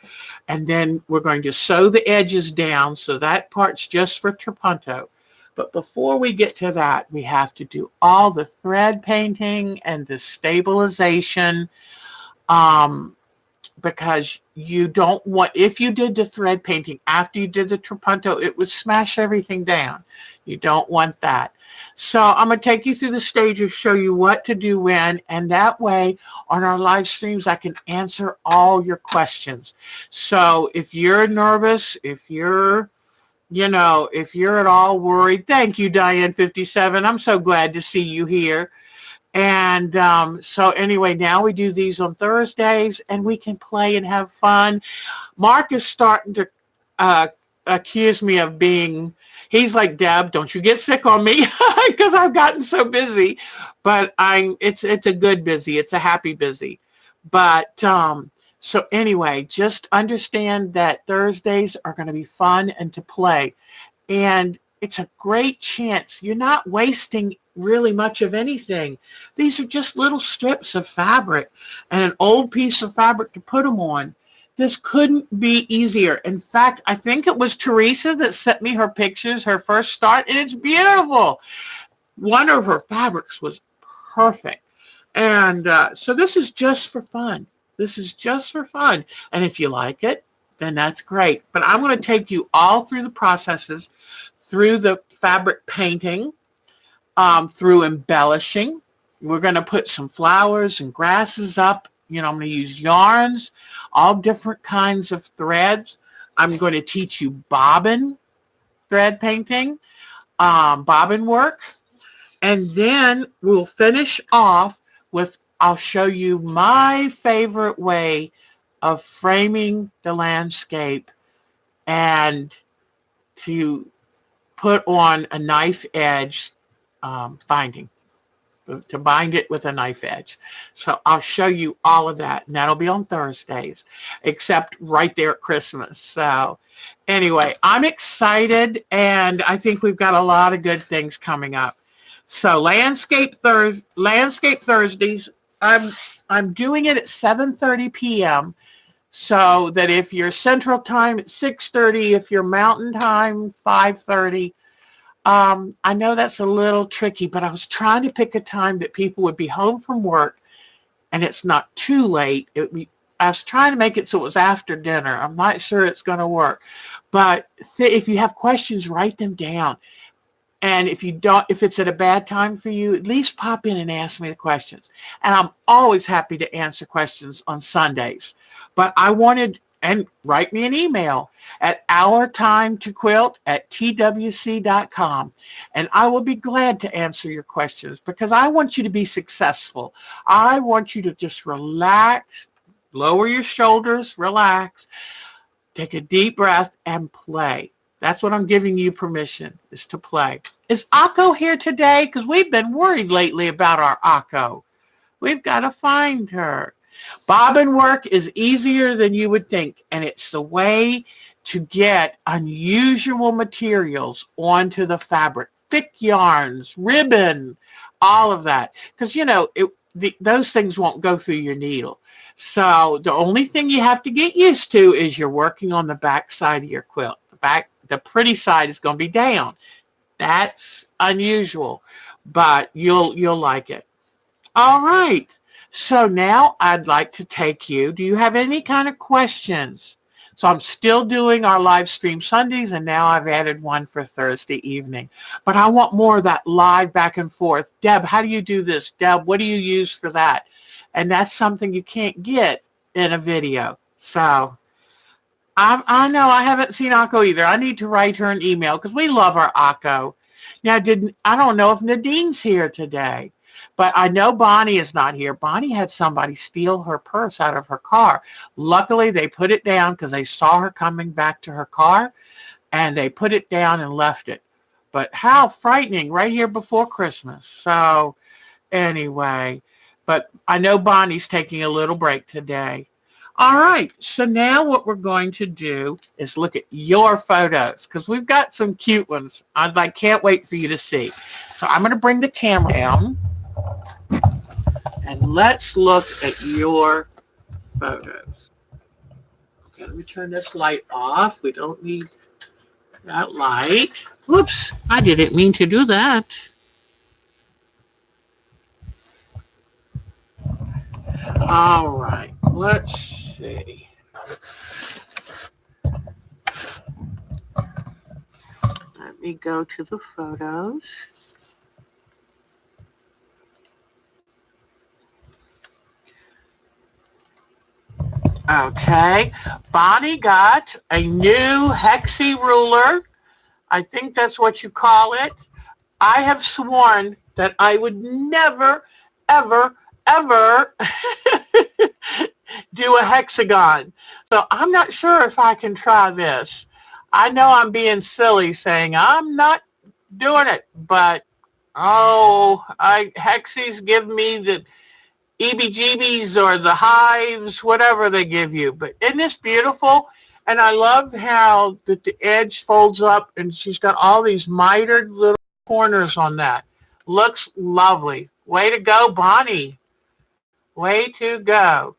And then we're going to sew the edges down. So that part's just for trapunto. But before we get to that, we have to do all the thread painting and the stabilization. Because you don't want, if you did the thread painting after you did the trapunto, it would smash everything down. You don't want that. So I'm going to take you through the stages, show you what to do when, and that way on our live streams, I can answer all your questions. So if you're nervous, if you're at all worried, thank you, Diane57. I'm so glad to see you here. And so anyway, now we do these on Thursdays and we can play and have fun. Mark is starting to accuse me of being, he's like, Deb, don't you get sick on me because I've gotten so busy. But it's a good busy. It's a happy busy. But so anyway, just understand that Thursdays are going to be fun and to play. And it's a great chance. You're not wasting really much of anything. These are just little strips of fabric and an old piece of fabric to put them on. This couldn't be easier. In fact, I think it was Teresa that sent me her pictures, her first start, and it's beautiful. One of her fabrics was perfect. And so this is just for fun. This is just for fun. And if you like it, then that's great. But I'm going to take you all through the processes, through the fabric painting, through embellishing. We're going to put some flowers and grasses up. I'm going to use yarns, all different kinds of threads. I'm going to teach you bobbin thread painting, bobbin work. And then we'll finish off with, I'll show you my favorite way of framing the landscape and to put on a knife edge binding, to bind it with a knife edge. So I'll show you all of that, and that'll be on Thursdays, except right there at Christmas. So anyway, I'm excited, and I think we've got a lot of good things coming up. So Landscape Thursdays, I'm doing it at 7:30 p.m. so that if you're Central Time at 6:30, if you're Mountain Time, 5:30. I know that's a little tricky, but I was trying to pick a time that people would be home from work and it's not too late. I was trying to make it so it was after dinner. I'm not sure it's going to work. But if you have questions, write them down. And if it's at a bad time for you, at least pop in and ask me the questions. And I'm always happy to answer questions on Sundays. But and write me an email at ourtimetoquilt@twc.com. And I will be glad to answer your questions because I want you to be successful. I want you to just relax, lower your shoulders, relax, take a deep breath and play. That's what I'm giving you permission, is to play. Is Akko here today? Because we've been worried lately about our Akko. We've got to find her. Bobbin work is easier than you would think, and it's the way to get unusual materials onto the fabric. Thick yarns, ribbon, all of that. Because, those things won't go through your needle. So the only thing you have to get used to is you're working on the back side of your quilt. The pretty side is going to be down. That's unusual, but you'll like it. All right. So now I'd like to take you. Do you have any kind of questions? So I'm still doing our live stream Sundays, and now I've added one for Thursday evening. But I want more of that live back and forth. Deb, how do you do this? Deb, what do you use for that? And that's something you can't get in a video. So I know I haven't seen Akko either. I need to write her an email because we love our Akko. Now, I don't know if Nadine's here today. But I know Bonnie is not here. Bonnie had somebody steal her purse out of her car. Luckily, they put it down because they saw her coming back to her car, and they put it down and left it. But how frightening right here before Christmas. So anyway, but I know Bonnie's taking a little break today. All right, so now what we're going to do is look at your photos because we've got some cute ones. Can't wait for you to see. So I'm going to bring the camera down. and let's look at your photos. Okay, let me turn this light off. We don't need that light. Whoops, I didn't mean to do that. All right, let's see. Let me go to the photos. Okay, Bonnie got a new hexie ruler. I think that's what you call it. I have sworn that I would never, ever, ever do a hexagon. So I'm not sure if I can try this. I know I'm being silly saying I'm not doing it, but hexies give me the EBGBs or the hives, whatever they give you. But isn't this beautiful? And I love how the edge folds up and she's got all these mitered little corners on that. Looks lovely. Way to go, Bonnie. Way to go.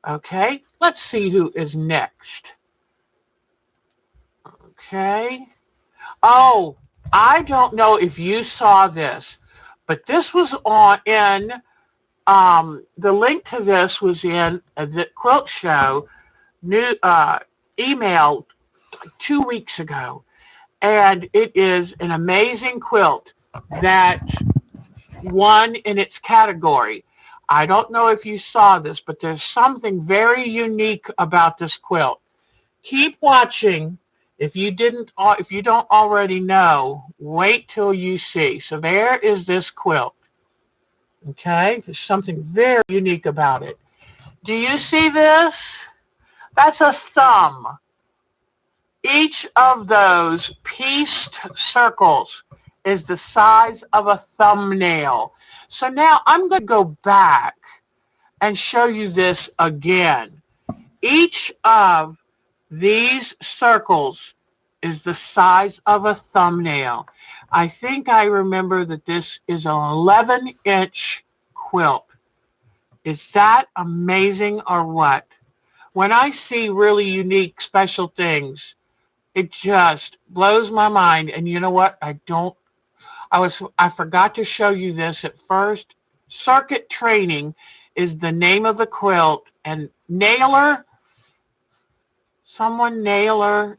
Okay, let's see who is next. Okay. Oh, I don't know if you saw this, but this was in the link to this was in the quilt show email 2 weeks ago, and it is an amazing quilt that won in its category. I don't know if you saw this, but there's something very unique about this quilt. Keep watching. If you don't already know, wait till you see. So there is this quilt. Okay, there's something very unique about it. Do you see this? That's a thumb. Each of those pieced circles is the size of a thumbnail. So now I'm going to go back and show you this again. Each of these circles is the size of a thumbnail. I think I remember that this is an 11-inch quilt. Is that amazing or what? When I see really unique, special things, it just blows my mind. And you know what? I forgot to show you this at first. Circuit Training is the name of the quilt, and Naylor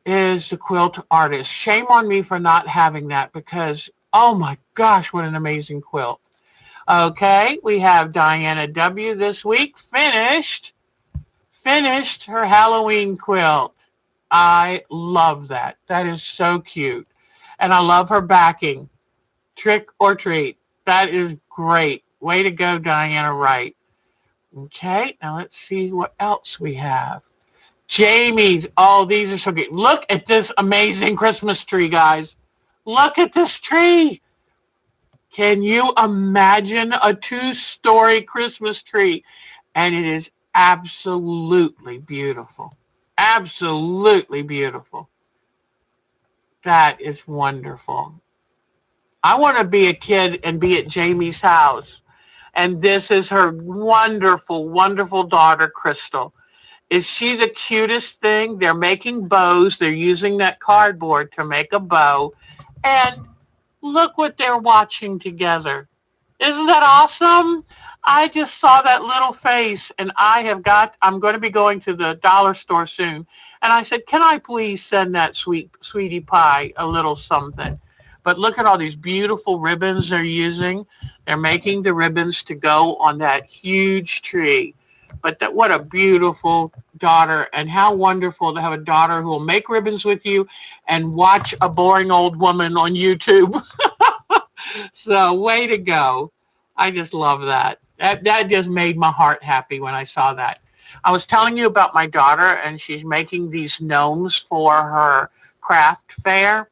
is the quilt artist. Shame on me for not having that because, oh my gosh, what an amazing quilt. Okay, we have Diana W. this week. Finished her Halloween quilt. I love that. That is so cute. And I love her backing. Trick or treat. That is great. Way to go, Diana Wright. Okay, now let's see what else we have. Jamie's. Oh, these are so good. Look at this amazing Christmas tree, guys. Look at this tree. Can you imagine a 2-story Christmas tree? And it is absolutely beautiful. Absolutely beautiful. That is wonderful. I want to be a kid and be at Jamie's house. And this is her wonderful, wonderful daughter, Crystal. Is she the cutest thing? They're making bows. They're using that cardboard to make a bow. And look what they're watching together. Isn't that awesome? I just saw that little face, and I'm going to be going to the dollar store soon. And I said, can I please send that sweetie pie a little something? But look at all these beautiful ribbons they're using. They're making the ribbons to go on that huge tree. But what a beautiful daughter, and how wonderful to have a daughter who will make ribbons with you and watch a boring old woman on YouTube. So way to go. I just love that. That just made my heart happy when I saw that. I was telling you about my daughter, and she's making these gnomes for her craft fair.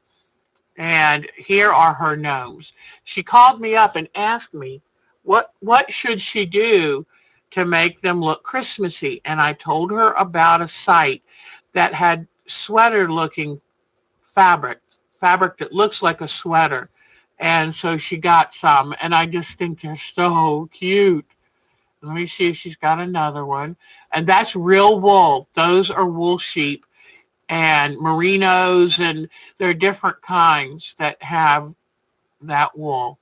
And here are her gnomes. She called me up and asked me, what should she do to make them look Christmassy? And I told her about a site that had sweater-looking fabric that looks like a sweater. And so she got some, and I just think they're so cute. Let me see if she's got another one. And that's real wool. Those are wool sheep and merinos, and there are different kinds that have that wool.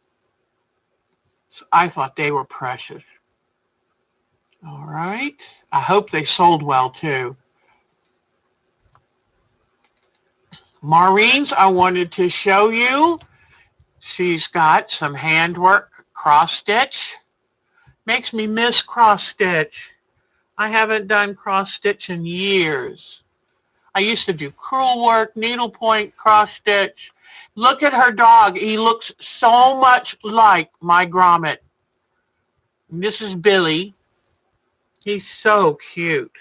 So I thought they were precious. All right. I hope they sold well too. Maureen's, I wanted to show you. She's got some handwork cross stitch. Makes me miss cross stitch. I haven't done cross stitch in years. I used to do crewel work, needlepoint, cross stitch. Look at her dog. He looks so much like my grommet. This is Billy. He's so cute.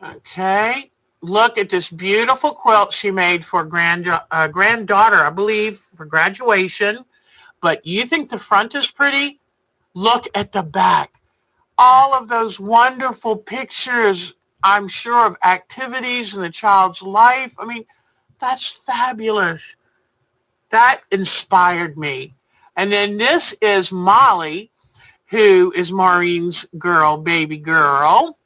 Okay. Look at this beautiful quilt she made for granddaughter, I believe, for graduation. But you think the front is pretty? Look at the back. All of those wonderful pictures, I'm sure, of activities in the child's life. I mean, that's fabulous. That inspired me. And then this is Molly, who is Maureen's baby girl.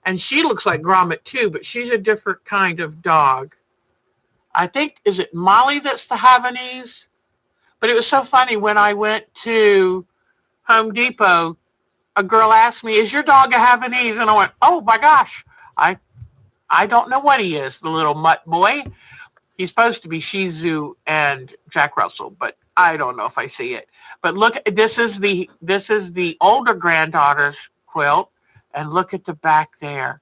And she looks like Gromit too, but she's a different kind of dog. I think, is it Molly that's the Havanese? But it was so funny when I went to Home Depot, a girl asked me, is your dog a Havanese? And I went, oh my gosh, I don't know what he is, the little mutt boy. He's supposed to be Shih Tzu and Jack Russell, but I don't know if I see it. But look, this is the older granddaughter's quilt. And look at the back there.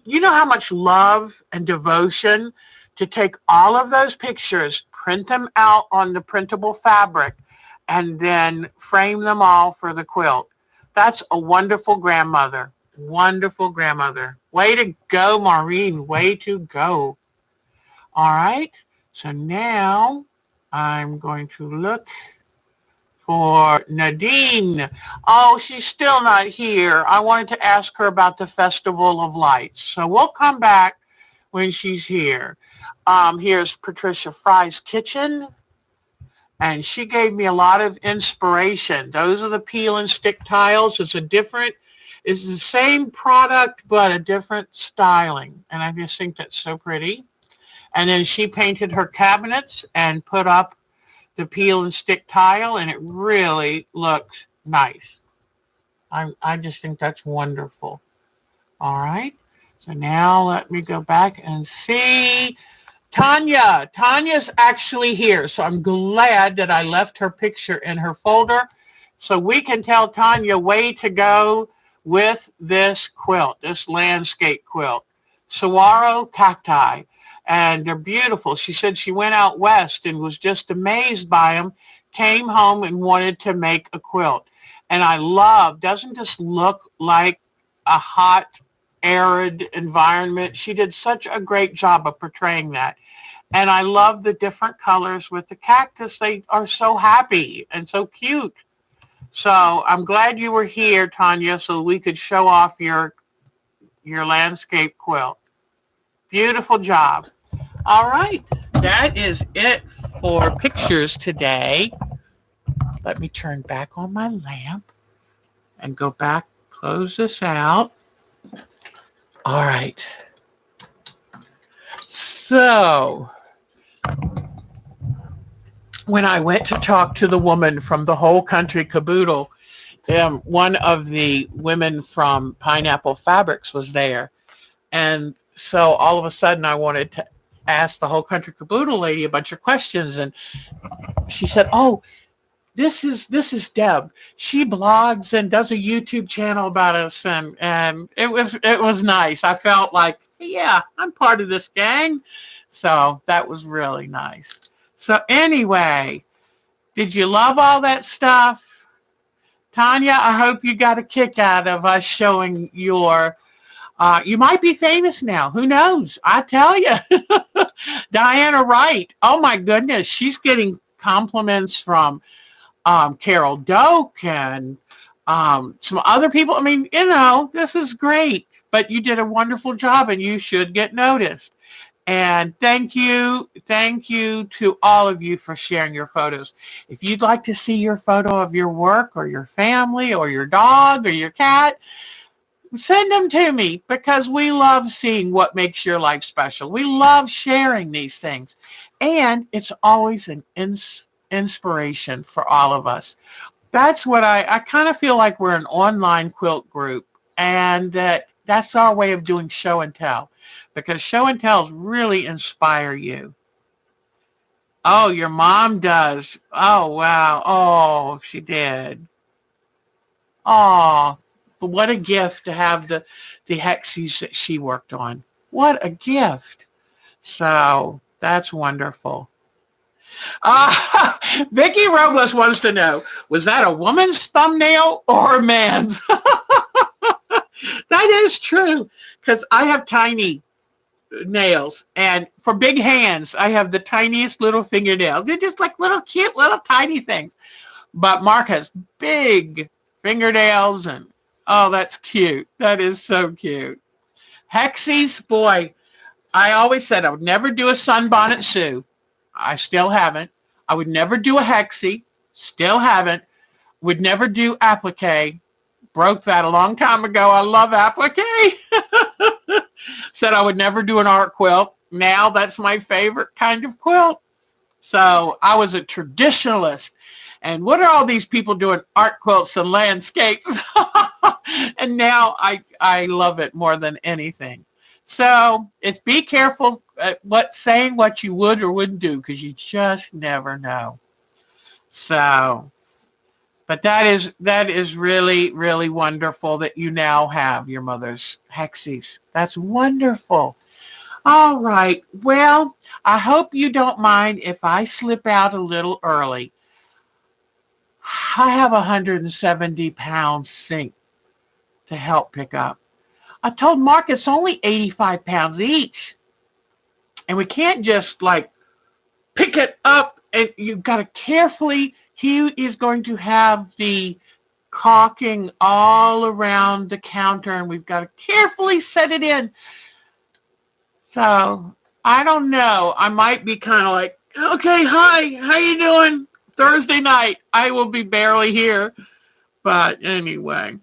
You know how much love and devotion to take all of those pictures, print them out on the printable fabric, and then frame them all for the quilt. That's a wonderful grandmother. Wonderful grandmother. Way to go, Maureen. Way to go. All right. So now I'm going to look for Nadine. Oh, she's still not here. I wanted to ask her about the Festival of Lights. So we'll come back when she's here. Here's Patricia Fry's kitchen. And she gave me a lot of inspiration. Those are the peel and stick tiles. It's the same product, but a different styling. And I just think that's so pretty. And then she painted her cabinets and put up the peel and stick tile, and it really looks nice. I just think that's wonderful. All right. So now let me go back and see Tanya. Tanya's actually here. So I'm glad that I left her picture in her folder so we can tell Tanya way to go with this quilt, this landscape quilt. Saguaro cacti. And they're beautiful. She said she went out west and was just amazed by them, came home and wanted to make a quilt. And I love, doesn't this look like a hot, arid environment? She did such a great job of portraying that. And I love the different colors with the cactus. They are so happy and so cute. So I'm glad you were here, Tanya, so we could show off your landscape quilt. Beautiful job. All right, that is it for pictures today. Let me turn back on my lamp and go back, close this out. All right. So when I went to talk to the woman from the Whole Country Caboodle, one of the women from Pineapple Fabrics was there. And so all of a sudden I wanted to ask the Whole Country Caboodle lady a bunch of questions. And she said, oh, this is Deb. She blogs and does a YouTube channel about us. And it was nice. I felt like, yeah, I'm part of this gang. So that was really nice. So anyway, did you love all that stuff? Tanya, I hope you got a kick out of us showing your you might be famous now. Who knows? I tell you. Diana Wright. Oh, my goodness. She's getting compliments from Carol Doak and some other people. I mean, this is great. But you did a wonderful job, and you should get noticed. And thank you to all of you for sharing your photos. If you'd like to see your photo of your work or your family or your dog or your cat, send them to me because we love seeing what makes your life special. We love sharing these things. And it's always an inspiration for all of us. That's what I kind of feel like we're an online quilt group, and that's our way of doing show and tell, because show and tells really inspire you. Oh, your mom does. Oh, wow. Oh, she did. Oh, but what a gift to have the Hexies that she worked on. What a gift. So that's wonderful. Vicky Robles wants to know, was that a woman's thumbnail or a man's? That is true, because I have tiny nails, and for big hands, I have the tiniest little fingernails. They're just like little cute, little tiny things. But Mark has big fingernails, and oh, that's cute. That is so cute. Hexies, boy, I always said I would never do a sunbonnet Sue. I still haven't. I would never do a Hexie. Still haven't. Would never do applique. Broke that a long time ago. I love applique. Said I would never do an art quilt. Now that's my favorite kind of quilt. So I was a traditionalist. And what are all these people doing? Art quilts and landscapes. And now I love it more than anything. So it's be careful saying what you would or wouldn't do, because you just never know. So, but that is really, really wonderful that you now have your mother's Hexies. That's wonderful. All right. Well, I hope you don't mind if I slip out a little early. I have a 170-pound sink to help pick up. I told Mark it's only 85 pounds each. And we can't just like pick it up, and you've got to carefully, he is going to have the caulking all around the counter, and we've got to carefully set it in. So I don't know. I might be kind of like, okay, hi, how you doing? Thursday night. I will be barely here. But anyway.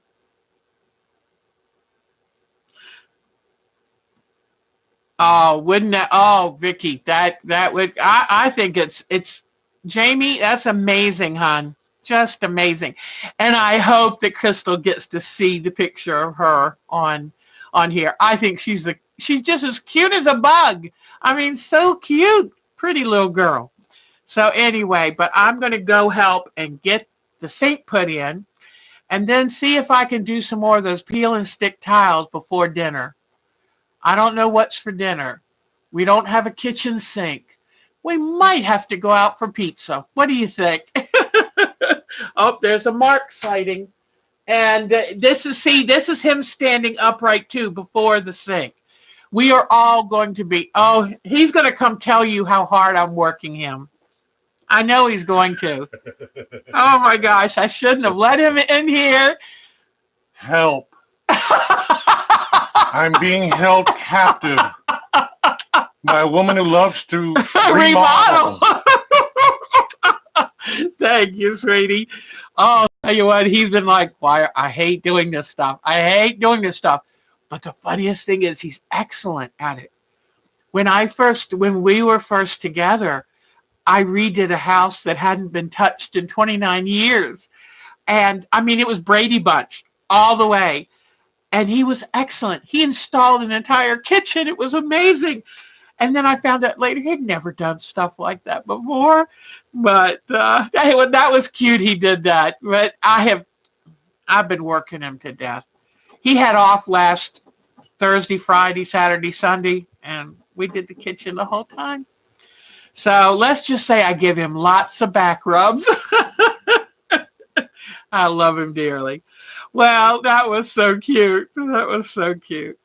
Oh, wouldn't that? Oh, Vicky, that would. I think it's Jamie. That's amazing, hon. Just amazing. And I hope that Crystal gets to see the picture of her on here. I think she's just as cute as a bug. I mean, so cute, pretty little girl. So anyway, but I'm going to go help and get the sink put in, and then see if I can do some more of those peel and stick tiles before dinner. I don't know what's for dinner. We don't have a kitchen sink. We might have to go out for pizza. What do you think? Oh, there's a Mark sighting. And this is him standing upright too before the sink. We are all going to be, he's going to come tell you how hard I'm working him. I know he's going to. Oh my gosh, I shouldn't have let him in here. Help. I'm being held captive by a woman who loves to remodel. Thank you, sweetie. Oh, tell you what, he's been like, why? I hate doing this stuff. But the funniest thing is he's excellent at it. When we were first together, I redid a house that hadn't been touched in 29 years. And I mean, it was Brady Bunched all the way. And he was excellent. He installed an entire kitchen. It was amazing. And then I found out later he'd never done stuff like that before. But that was cute. He did that. But I've been working him to death. He had off last Thursday, Friday, Saturday, Sunday, and we did the kitchen the whole time. So let's just say I give him lots of back rubs. I love him dearly. Well, that was so cute. That was so cute.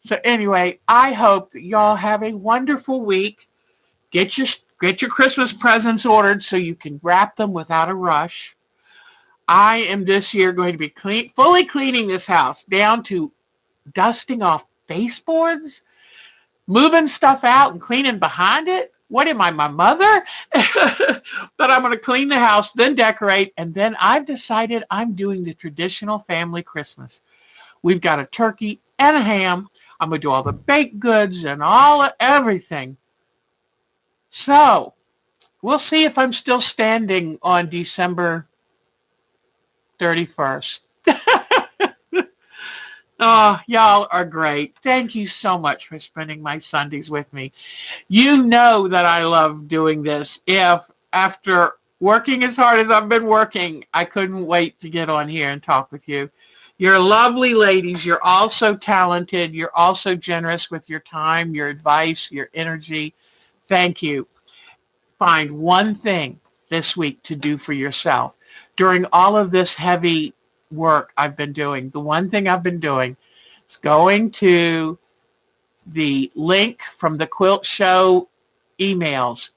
So anyway, I hope that y'all have a wonderful week. Get your Christmas presents ordered so you can wrap them without a rush. I am this year going to be fully cleaning this house down to dusting off baseboards moving stuff out and cleaning behind it. What am I, my mother? But I'm going to clean the house, then decorate, and then I've decided I'm doing the traditional family Christmas. We've got a turkey and a ham. I'm going to do all the baked goods and everything. So we'll see if I'm still standing on December 31st. Oh, y'all are great. Thank you so much for spending my Sundays with me. You know that I love doing this. If after working as hard as I've been working, I couldn't wait to get on here and talk with you. You're lovely ladies. You're also talented. You're also generous with your time, your advice, your energy. Thank you. Find one thing this week to do for yourself. During all of this heavy work I've been doing, the one thing I've been doing is going to the link from the Quilt Show emails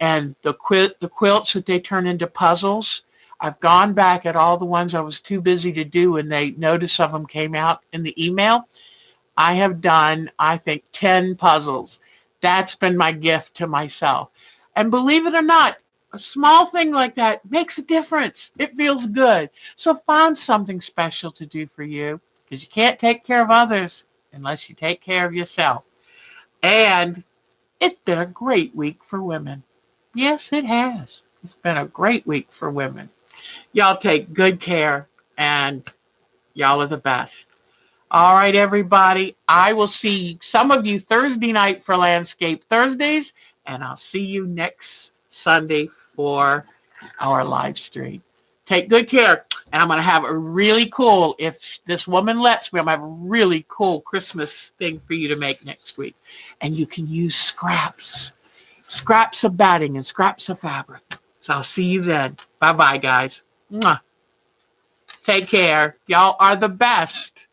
and the quilts that they turn into puzzles. I've gone back at all the ones I was too busy to do and they notice of them came out in the email. I have done, I think, 10 puzzles. That's been my gift to myself. And believe it or not, a small thing like that makes a difference. It feels good. So find something special to do for you because you can't take care of others unless you take care of yourself. And it's been a great week for women. Yes, it has. It's been a great week for women. Y'all take good care and y'all are the best. All right, everybody. I will see some of you Thursday night for Landscape Thursdays, and I'll see you next Sunday for our live stream. Take good care. And I'm going to have a really cool, if this woman lets me, I'm going to have a really cool Christmas thing for you to make next week. And you can use scraps of batting and scraps of fabric. So I'll see you then. Bye-bye, guys. Mwah. Take care. Y'all are the best.